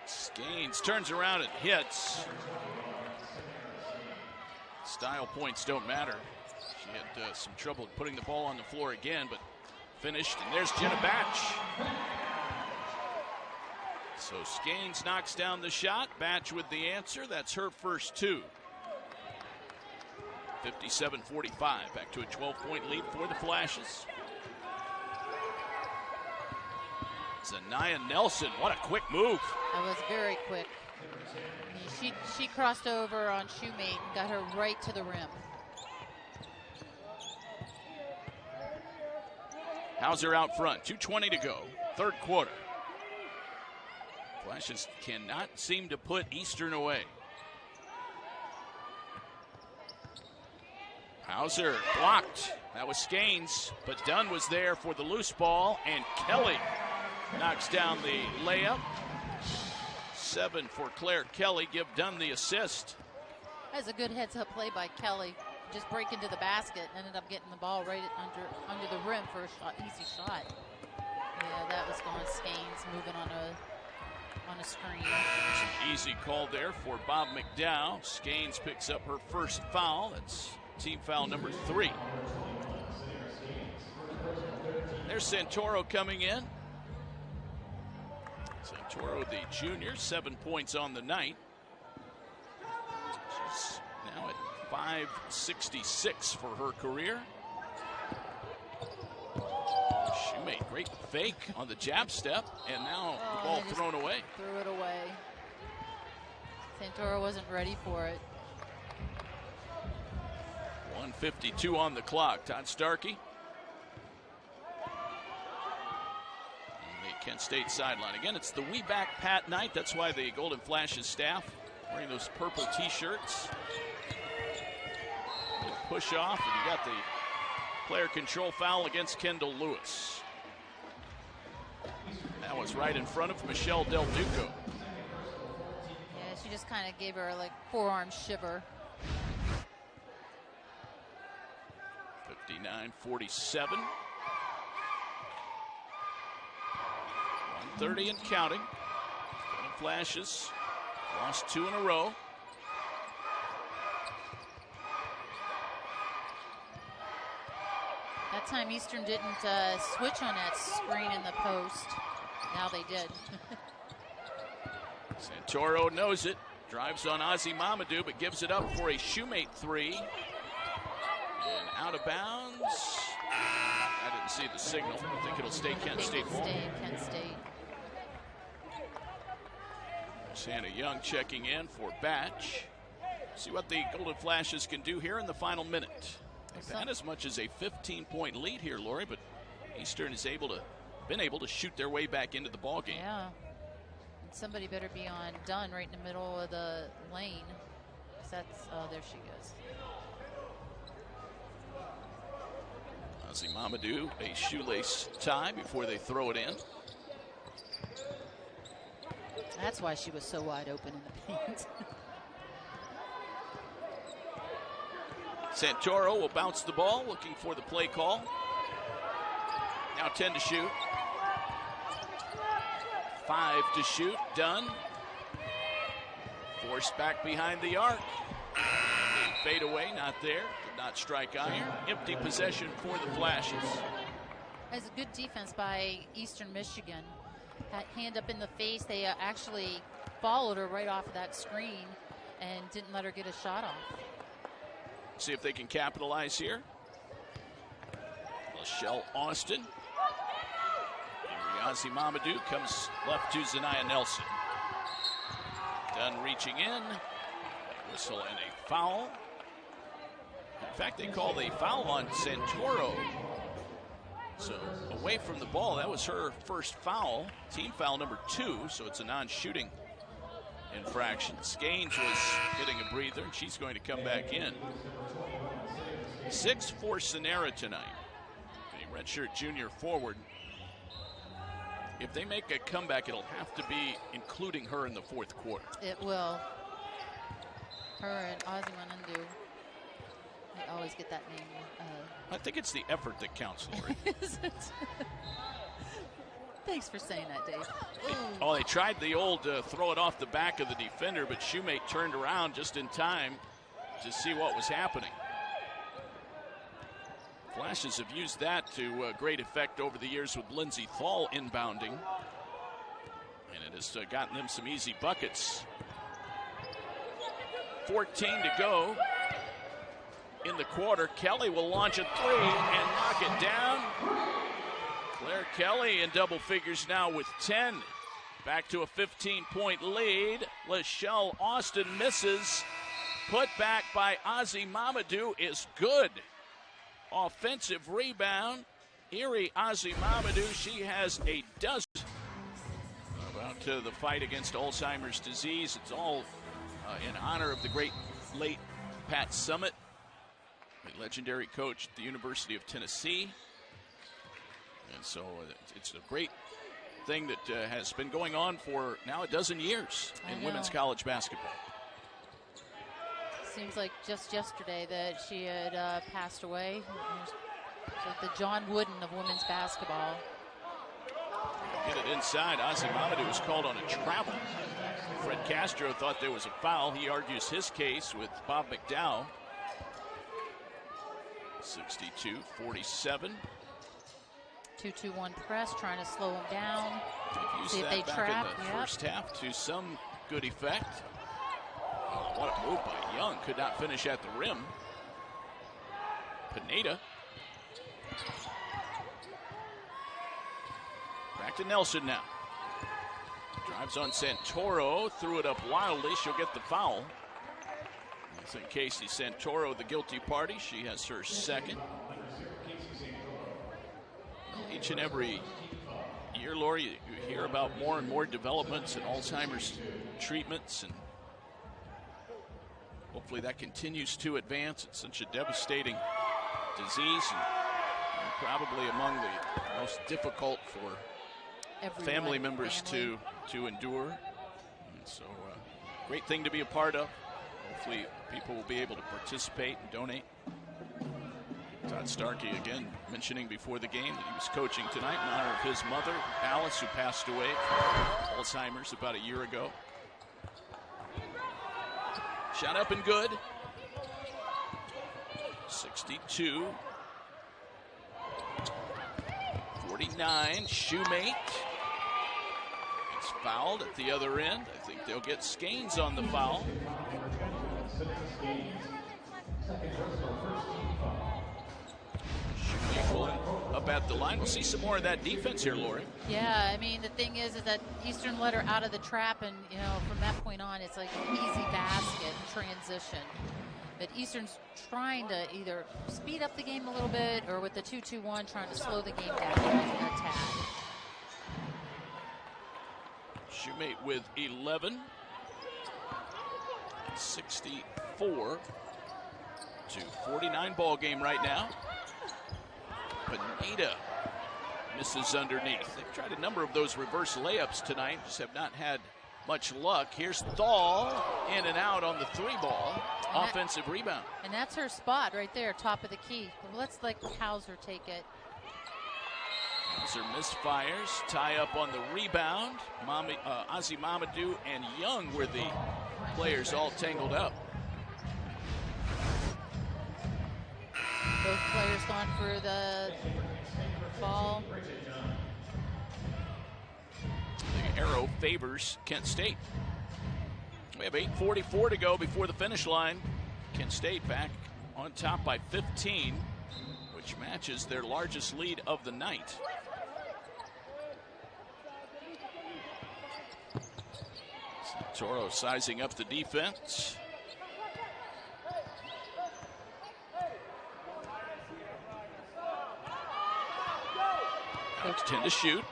A: Skanes turns around and hits. Style points don't matter. She had some trouble putting the ball on the floor again, but finished, and there's Jenna Batch. So Skanes knocks down the shot. Batch with the answer. That's her first 2. 57-45. Back to a 12-point lead for the Flashes. Zanaya Nelson, what a quick move.
B: That was very quick. I mean, she crossed over on Shoemate and got her right to the rim.
A: Hauser out front, 2:20 to go, third quarter. Flashes cannot seem to put Eastern away. Hauser blocked. That was Skanes, but Dunn was there for the loose ball, and Kelly knocks down the layup. 7 for Claire Kelly. Give Dunn the assist.
B: That's a good heads-up play by Kelly. Just break into the basket, ended up getting the ball right under the rim for a shot, easy shot. Yeah, that was going Skanes moving on a screen.
A: It's an easy call there for Bob McDowell. Skanes picks up her first foul. That's team foul number 3. There's Santoro coming in. Santoro, the junior, 7 points on the night. She's now at 566 for her career. Shoemate great fake on the jab step, and now the ball thrown away.
B: Threw it away. Santoro wasn't ready for it.
A: 1:52 on the clock. Todd Starkey. The Kent State sideline. Again, it's the We Back Pat night. That's why the Golden Flashes staff wearing those purple T-shirts. Push off, and you got the player control foul against Kendall Lewis. That was right in front of Michelle Del Duco.
B: Yeah, she just kind of gave her like forearm shiver.
A: 59-47. 1:30 and counting. Golden Flashes lost 2 in a row.
B: That time Eastern didn't switch on that screen in the post. Now they did.
A: Santoro knows it. Drives on Ozzy Momodu, but gives it up for a shoemate 3. And out of bounds. I didn't see the signal. I think it'll stay Kent State ball.
B: Kent State.
A: Santa Young checking in for Batch. See what the Golden Flashes can do here in the final minute. They've had as much as a 15-point lead here, Lori, but Eastern is been able to shoot their way back into the ball game.
B: Yeah. And somebody better be on Dunn right in the middle of the lane. There she goes.
A: Ozzy Momodu, a shoelace tie before they throw it in.
B: That's why she was so wide open in the paint.
A: Santoro will bounce the ball, looking for the play call. Now 10 to shoot. 5 to shoot. Done. Forced back behind the arc. And the fade away, not there. Did not strike iron. Empty possession for the Flashes.
B: That's a good defense by Eastern Michigan. Hand up in the face. They actually followed her right off of that screen and didn't let her get a shot off.
A: See if they can capitalize here. Michelle Austin. Ozzy Momodu comes left to Zanaya Nelson. Dunn reaching in. Whistle and a foul. In fact, they called a foul on Santoro. So away from the ball, that was her first foul. Team foul number 2, so it's a non-shooting infraction. Gaines was getting a breather, and she's going to come back in. 6 for Sonera tonight. A redshirt junior forward. If they make a comeback, it'll have to be including her in the fourth quarter.
B: It will. Her and Ozzy Momodu. I always get that name.
A: I think it's the effort that counts, Lori.
B: Is it? Thanks for saying that, Dave.
A: They tried the old throw it off the back of the defender, but Shoemate turned around just in time to see what was happening. Flashes have used that to great effect over the years with Lindsey Thal inbounding. And it has gotten them some easy buckets. 14 to go in the quarter. Kelly will launch a 3 and knock it down. Claire Kelly in double figures now with 10. Back to a 15-point lead. Lachelle Austin misses. Put back by Ozzy Momodu is good. Offensive rebound. Erie Ozzy Momodu, she has a dozen. About the fight against Alzheimer's disease. It's all in honor of the great late Pat Summitt, a legendary coach at the University of Tennessee. And so it's a great thing that has been going on for now a dozen years in women's college basketball.
B: Seems like just yesterday that she had passed away. It's like the John Wooden of women's basketball.
A: Get it inside. Ozzy Momodu was called on a travel. Fred Castro thought there was a foul. He argues his case with Bob McDowell. 62-47.
B: 2-2-1 press, trying to slow them down.
A: See if they trap in the first half to some good effect. What a move by Young. Could not finish at the rim. Pineda. Back to Nelson now. Drives on Santoro, threw it up wildly. She'll get the foul. I think Casey Santoro, the guilty party. She has her second. Each and every year, Lori, you hear about more and more developments in Alzheimer's treatments, and hopefully that continues to advance. It's such a devastating disease, and probably among the most difficult for family members to endure. And so, great thing to be a part of. Hopefully, people will be able to participate and donate. Todd Starkey again mentioning before the game that he was coaching tonight in honor of his mother, Alice, who passed away from Alzheimer's about a year ago. Shot up and good. 62. 49. Shoemate. It's fouled at the other end. I think they'll get Skanes on the foul. Up at the line. We'll see some more of that defense here, Lori.
B: Yeah, I mean, the thing is that Eastern let her out of the trap, and, you know, from that point on, it's like an easy basket transition. But Eastern's trying to either speed up the game a little bit, or with the 2-2-1, trying to slow the game down a tad.
A: Shoemate with 11. 64 to 49 ball game right now. Pineda misses underneath. They've tried a number of those reverse layups tonight, just have not had much luck. Here's Thal, in and out on the 3-ball. Offensive rebound.
B: And that's her spot right there, top of the key. Let's let Hauser take it.
A: Hauser misfires, tie up on the rebound. Ozzy, Momodu, and Young were the players all tangled up.
B: Both players gone for the ball.
A: The arrow favors Kent State. We have 8:44 to go before the finish line. Kent State back on top by 15, which matches their largest lead of the night. Santoro sizing up the defense. Alex 10 to shoot.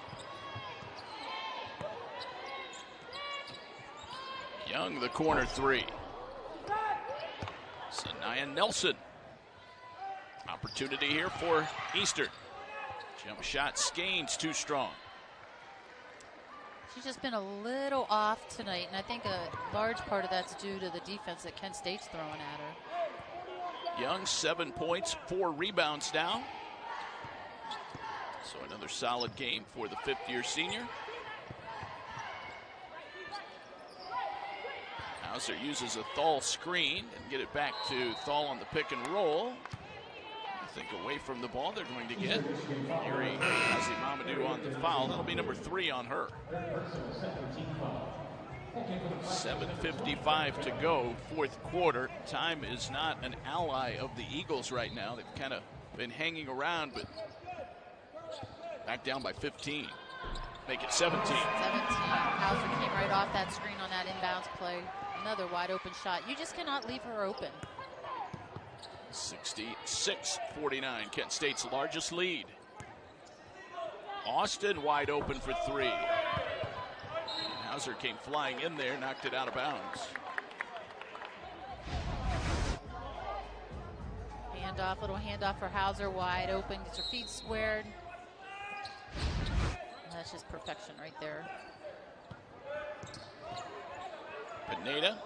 A: Young, the corner 3. Sanaya Nelson. Opportunity here for Eastern. Jump shot, Skanes too strong.
B: She's just been a little off tonight, and I think a large part of that's due to the defense that Kent State's throwing at her.
A: Young, 7 points, 4 rebounds now. So another solid game for the fifth-year senior. Hauser uses a Thal screen and get it back to Thal on the pick and roll. I think away from the ball they're going to get Yuri Ozzy Momodu on the foul. That'll be number 3 on her. 7:55 to go, fourth quarter. Time is not an ally of the Eagles right now. They've kind of been hanging around, but back down by 15. Make it 17.
B: 17. Hauser came right off that screen on that inbounds play. Another wide open shot. You just cannot leave her open.
A: 66-49, Kent State's largest lead. Austin wide open for 3. And Hauser came flying in there, knocked it out of bounds.
B: Handoff, little handoff for Hauser, wide open, gets her feet squared. That's just perfection right there.
A: Pineda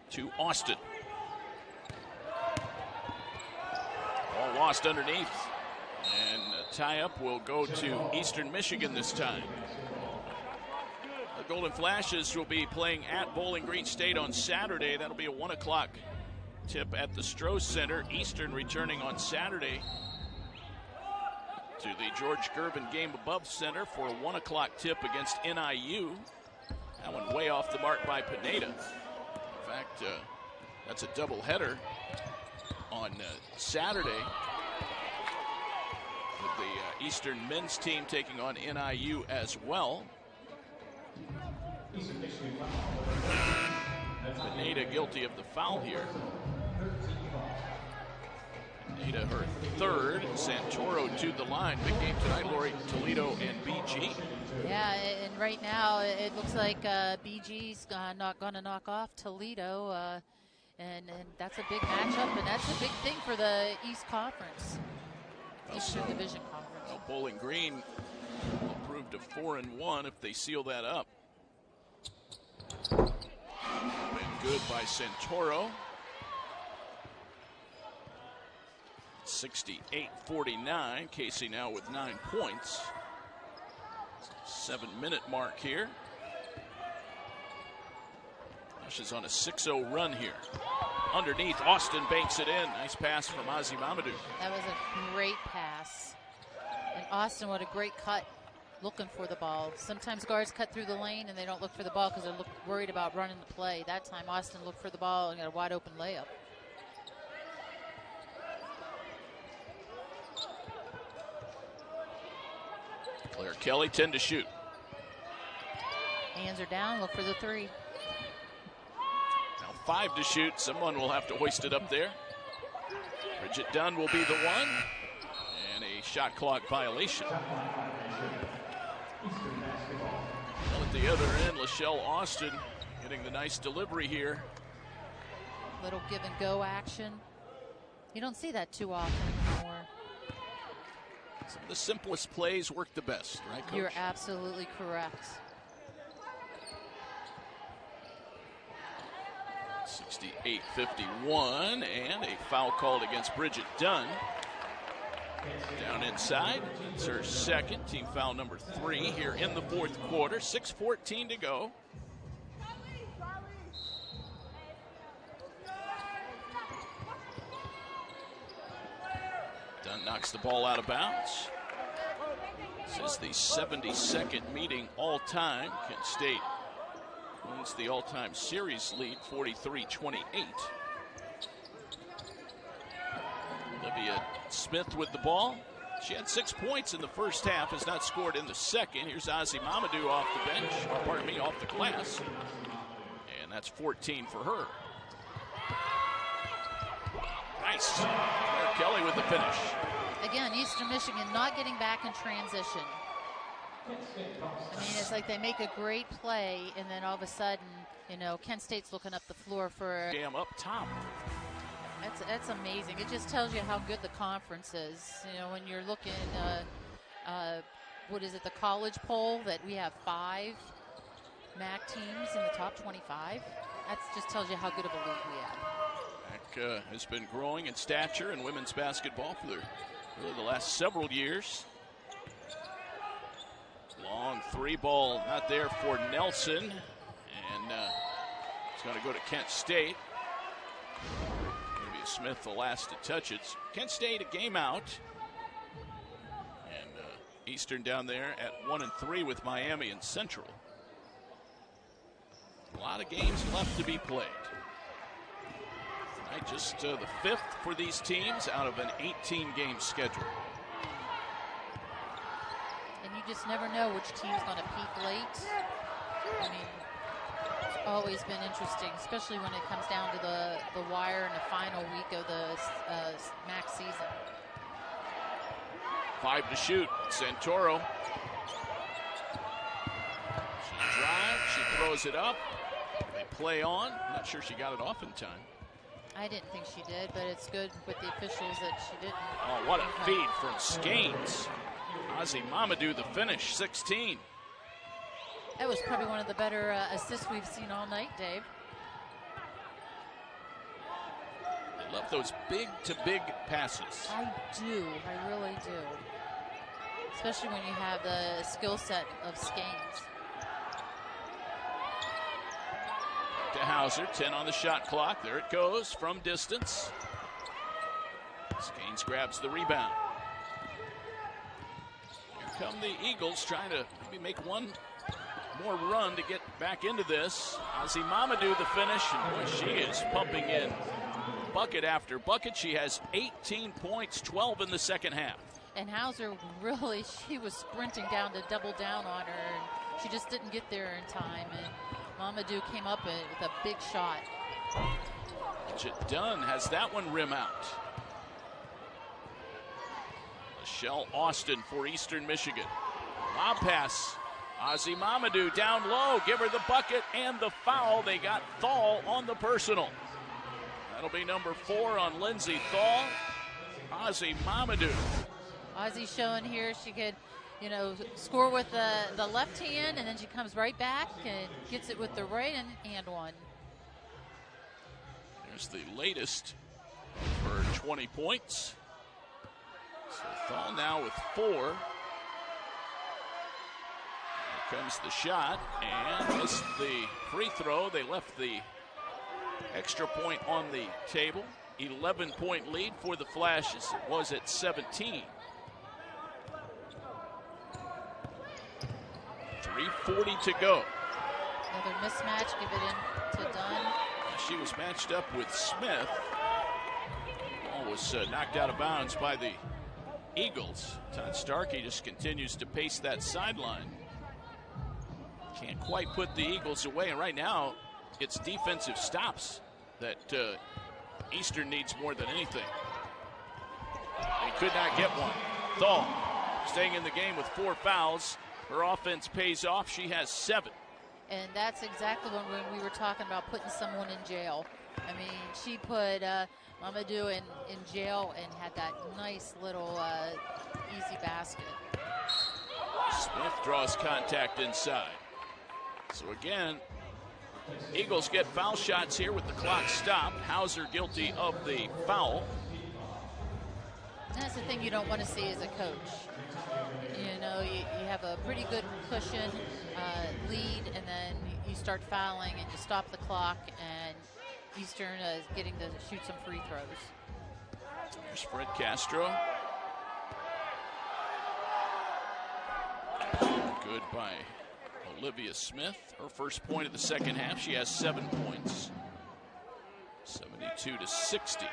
A: to Austin. Ball lost underneath. And a tie-up will go to Eastern Michigan this time. The Golden Flashes will be playing at Bowling Green State on Saturday. That'll be a 1 o'clock tip at the Stroh Center. Eastern returning on Saturday to the George Gervin Game Above Center for a 1 o'clock tip against NIU. That one way off the mark by Pineda. In fact, that's a doubleheader on Saturday. with the Eastern men's team taking on NIU as well. Pineda guilty of the foul here. Pineda her third. Santoro to the line. Big game tonight, Lori. Toledo and BG.
B: Yeah, and right now it looks like BG's not going to knock off Toledo. And that's a big matchup, and that's a big thing for the East Conference, Eastern Division Conference.
A: Well, Bowling Green will improve to 4-1 if they seal that up. Been good by Santoro. 68-49. Casey now with 9 points. 7-minute mark here. She's on a 6-0 run here. Underneath, Austin banks it in. Nice pass from Ozzy Momodu.
B: That was a great pass. And Austin, what a great cut, looking for the ball. Sometimes guards cut through the lane and they don't look for the ball because they're worried about running the play. That time, Austin looked for the ball and got a wide open layup.
A: Claire Kelly, 10 to shoot.
B: Hands are down, look for the three.
A: 5 to shoot. Someone will have to hoist it up there. Bridget Dunn will be the one. And a shot clock violation. Well, at the other end, Lachelle Austin getting the nice delivery here.
B: Little give and go action. You don't see that too often anymore.
A: Some of the simplest plays work the best, right, Coach?
B: You're absolutely correct.
A: 68-51, and a foul called against Bridget Dunn. Down inside, it's her second, team foul number 3 here in the fourth quarter. 6:14 to go. Dunn knocks the ball out of bounds. This is the 72nd meeting all time. Kent State wins the all-time series lead, 43-28. Olivia Smith with the ball. She had 6 points in the first half, has not scored in the second. Here's Ozzy Momodu off the bench, off the glass. And that's 14 for her. Nice. Claire Kelly with the finish.
B: Again, Eastern Michigan not getting back in transition. I mean, it's like they make a great play, and then all of a sudden, you know, Kent State's looking up the floor for...
A: Jam up top.
B: That's amazing. It just tells you how good the conference is. You know, when you're looking, what is it, the college poll, that we have 5 MAC teams in the top 25. That just tells you how good of a league we have.
A: MAC has been growing in stature in women's basketball for really the last several years. Long 3 ball, not there for Nelson. And it's going to go to Kent State. Maybe Smith the last to touch it. Kent State a game out. And Eastern down there at 1-3 with Miami and Central. A lot of games left to be played. Tonight just the 5th for these teams out of an 18-game schedule.
B: And you just never know which team's going to peak late. I mean, it's always been interesting, especially when it comes down to the wire in the final week of the MAC season.
A: 5 to shoot. Santoro. She drives, she throws it up. They play on. Not sure she got it off in time.
B: I didn't think she did, but it's good with the officials that she didn't.
A: Oh, what a feed from Skanes. Ozzy Momodu the finish, 16.
B: That was probably one of the better assists we've seen all night, Dave.
A: I love those big-to-big passes.
B: I do. I really do. Especially when you have the skill set of Skanes.
A: To Hauser, 10 on the shot clock. There it goes from distance. Skanes grabs the rebound. Here come the Eagles trying to maybe make one more run to get back into this. Ozzy Momodu the finish, and boy, she is pumping in bucket after bucket. She has 18 points, 12 in the second half.
B: And Hauser really, she was sprinting down to double down on her, and she just didn't get there in time. And Momodu came up with a big shot.
A: Bridget Dunn has that one rim out. Michelle Austin for Eastern Michigan. Lob pass. Ozzy Momodu down low. Give her the bucket and the foul. They got Thal on the personal. That'll be number 4 on Lindsay Thal. Ozzy Momodu.
B: Ozzy showing here she could, score with the left hand, and then she comes right back and gets it with the right and one.
A: There's the latest for 20 points. So Thal now with 4. Here comes the shot, and missed the free throw. They left the extra point on the table. 11-point lead for the Flashes. It was at 17. 3:40 to go.
B: Another mismatch. Give it in to Dunn.
A: She was matched up with Smith. Ball was knocked out of bounds by the Eagles. Todd Starkey just continues to pace that sideline. Can't quite put the Eagles away, and right now it's defensive stops that Eastern needs more than anything. They could not get one. Thal staying in the game with 4 fouls. Her offense pays off. She has 7.
B: And that's exactly when we were talking about putting someone in jail. I mean, she put Momodu in jail and had that nice little easy basket.
A: Smith draws contact inside. So again, Eagles get foul shots here with the clock stopped. Hauser guilty of the foul.
B: And that's the thing you don't want to see as a coach. You have a pretty good cushion lead, and then you start fouling and you stop the clock, and Eastern is getting to shoot some free throws.
A: There's Fred Castro. Good by Olivia Smith. Her first point of the second half. She has 7 points. 72 to 60.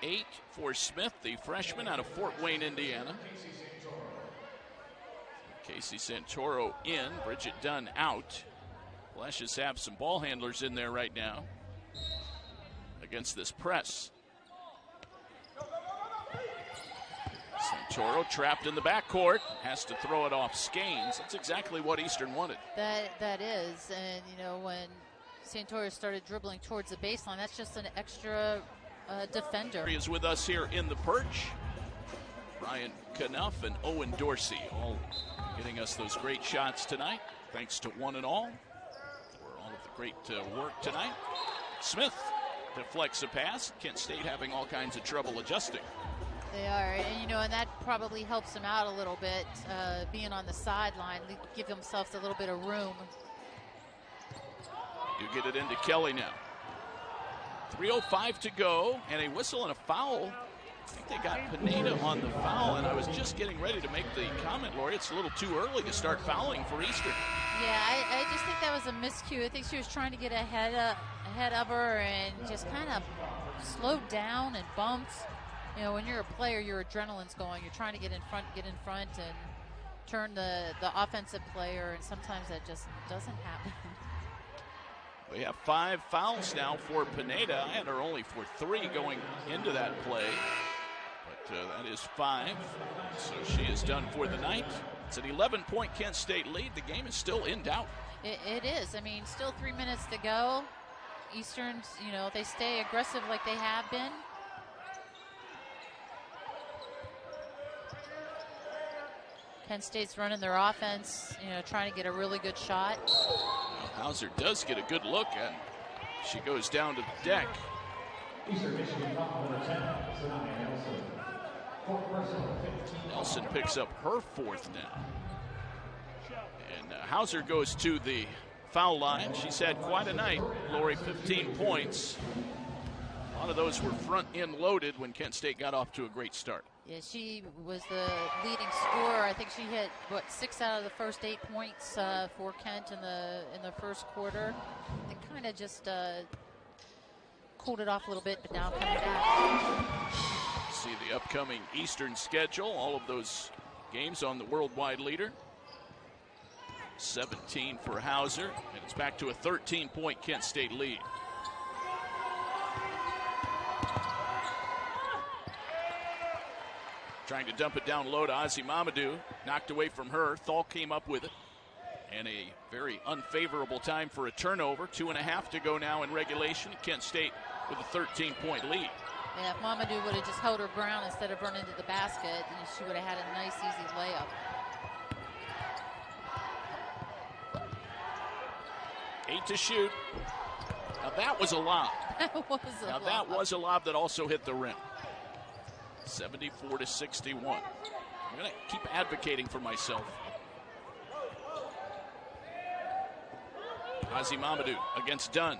A: Eight for Smith, the freshman out of Fort Wayne, Indiana. Casey Santoro in, Bridget Dunn out. Flashes have some ball handlers in there right now against this press. Santoro trapped in the backcourt, has to throw it off Skanes. That's exactly what Eastern wanted.
B: That is, and when Santoro started dribbling towards the baseline, that's just an extra defender.
A: He is with us here in the perch. Ryan Knuff and Owen Dorsey all getting us those great shots tonight. Thanks to one and all for all of the great work tonight. Smith deflects a pass. Kent State having all kinds of trouble adjusting.
B: They are, and that probably helps them out a little bit, being on the sideline. They give themselves a little bit of room.
A: You get it into Kelly now. 3:05 to go, and a whistle and a foul. I think they got Pineda on the foul, and I was just getting ready to make the comment, Lori, it's a little too early to start fouling for Eastern.
B: Yeah, I just think that was a miscue. I think she was trying to get ahead of her and just kind of slowed down and bumped. When you're a player, your adrenaline's going. You're trying to get in front, and turn the offensive player, and sometimes that just doesn't happen.
A: We have 5 fouls now for Pineda. I had her only for 3 going into that play, but that is 5. So she is done for the night. It's an 11-point Kent State lead. The game is still in doubt.
B: It is. I mean, still 3 minutes to go. Eastern's, they stay aggressive like they have been. Kent State's running their offense, trying to get a really good shot.
A: Hauser does get a good look, and she goes down to the deck. Nelson picks up her 4th now. And Hauser goes to the foul line. She's had quite a night, Lori, 15 points. A lot of those were front-end loaded when Kent State got off to a great start.
B: Yeah, she was the leading scorer. I think she hit 6 out of the first 8 points for Kent in the first quarter. They kind of just cooled it off a little bit, but now coming back.
A: See the upcoming Eastern schedule, all of those games on the worldwide leader. 17 for Hauser, and it's back to a 13-point Kent State lead. Trying to dump it down low to Ozzy Momodu. Knocked away from her. Thal came up with it. And a very unfavorable time for a turnover. 2.5 to go now in regulation. Kent State with a 13-point lead.
B: Yeah, if Momodu would have just held her ground instead of running to the basket, she would have had a nice, easy layup.
A: 8 to shoot. Now that was a lob.
B: That
A: was a lob that also hit the rim. 74 to 61. I'm going to keep advocating for myself. Ozzy Momodu against Dunn.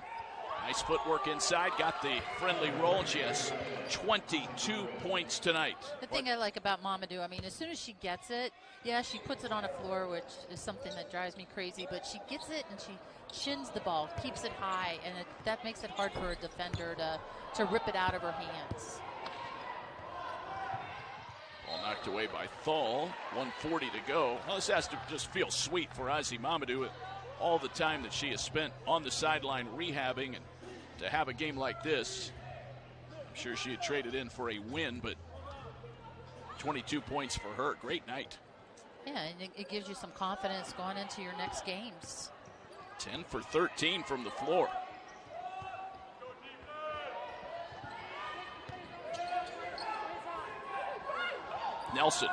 A: Nice footwork inside, got the friendly roll, and she has 22 points tonight.
B: The thing I like about Momodu, I mean, as soon as she gets it, yeah, she puts it on the floor, which is something that drives me crazy, but she gets it and she chins the ball, keeps it high, and that makes it hard for a defender to rip it out of her hands.
A: Ball knocked away by Thal, 1:40 to go. Well, this has to just feel sweet for Ozzy Momodu. All the time that she has spent on the sideline rehabbing, and to have a game like this, I'm sure she had traded in for a win, but 22 points for her. Great night.
B: Yeah, and it gives you some confidence going into your next games.
A: 10 for 13 from the floor. Nelson.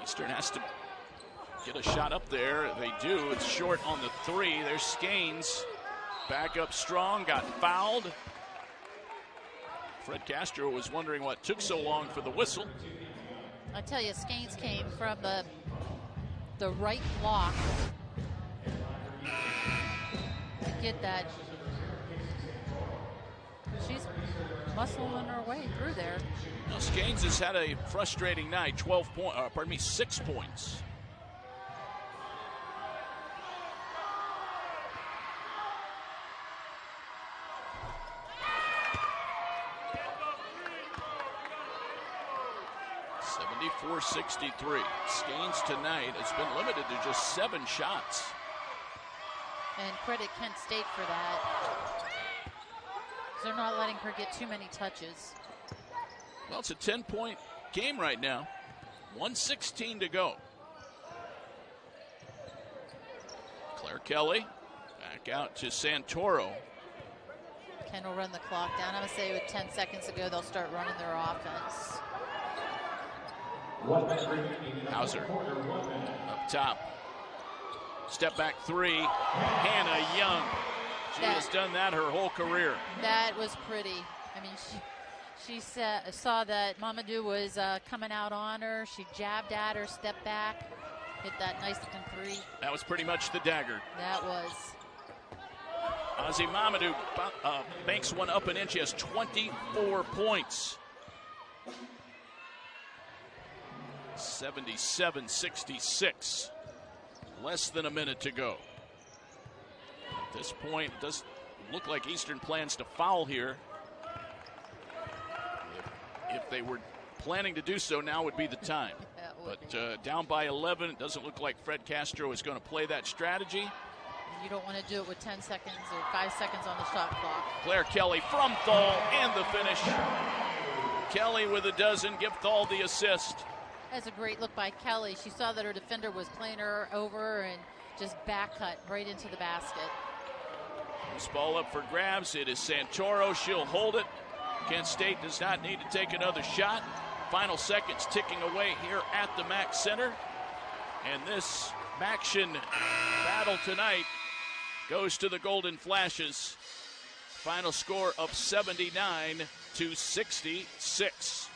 A: Eastern has to get a shot up there. They do. It's short on the three. There's Skanes. Back up strong. Got fouled. Fred Castro was wondering what took so long for the whistle.
B: I tell you, Skanes came from the right block to get that. She's muscling her way through there.
A: Now, Skanes has had a frustrating night. 6 points. .63. Skanes tonight has been limited to just 7 shots.
B: And credit Kent State for that. They're not letting her get too many touches.
A: Well, it's a 10-point game right now. 1:16 to go. Claire Kelly back out to Santoro.
B: Ken will run the clock down. I'm going to say with 10 seconds to go, they'll start running their offense.
A: Hauser up top. Step back three. Hannah Young. She has done that her whole career.
B: That was pretty. I mean, she saw that Momodu was coming out on her. She jabbed at her, stepped back, hit that nice looking three.
A: That was pretty much the dagger.
B: That was.
A: Ozzy Momodu banks one up and in. She has 24 points. 77-66. Less than a minute to go. At this point, it does look like Eastern plans to foul here. If they were planning to do so, now would be the time. But down by 11, it doesn't look like Fred Castro is going to play that strategy.
B: You don't want to do it with 10 seconds or 5 seconds on the shot clock.
A: Claire Kelly from Thal and the finish. Kelly with a dozen, give Thal the assist.
B: That's a great look by Kelly. She saw that her defender was playing her over and just back cut right into the basket.
A: This ball up for grabs. It is Santoro. She'll hold it. Kent State does not need to take another shot. Final seconds ticking away here at the Mack Center. And this Maction battle tonight goes to the Golden Flashes. Final score of 79-66.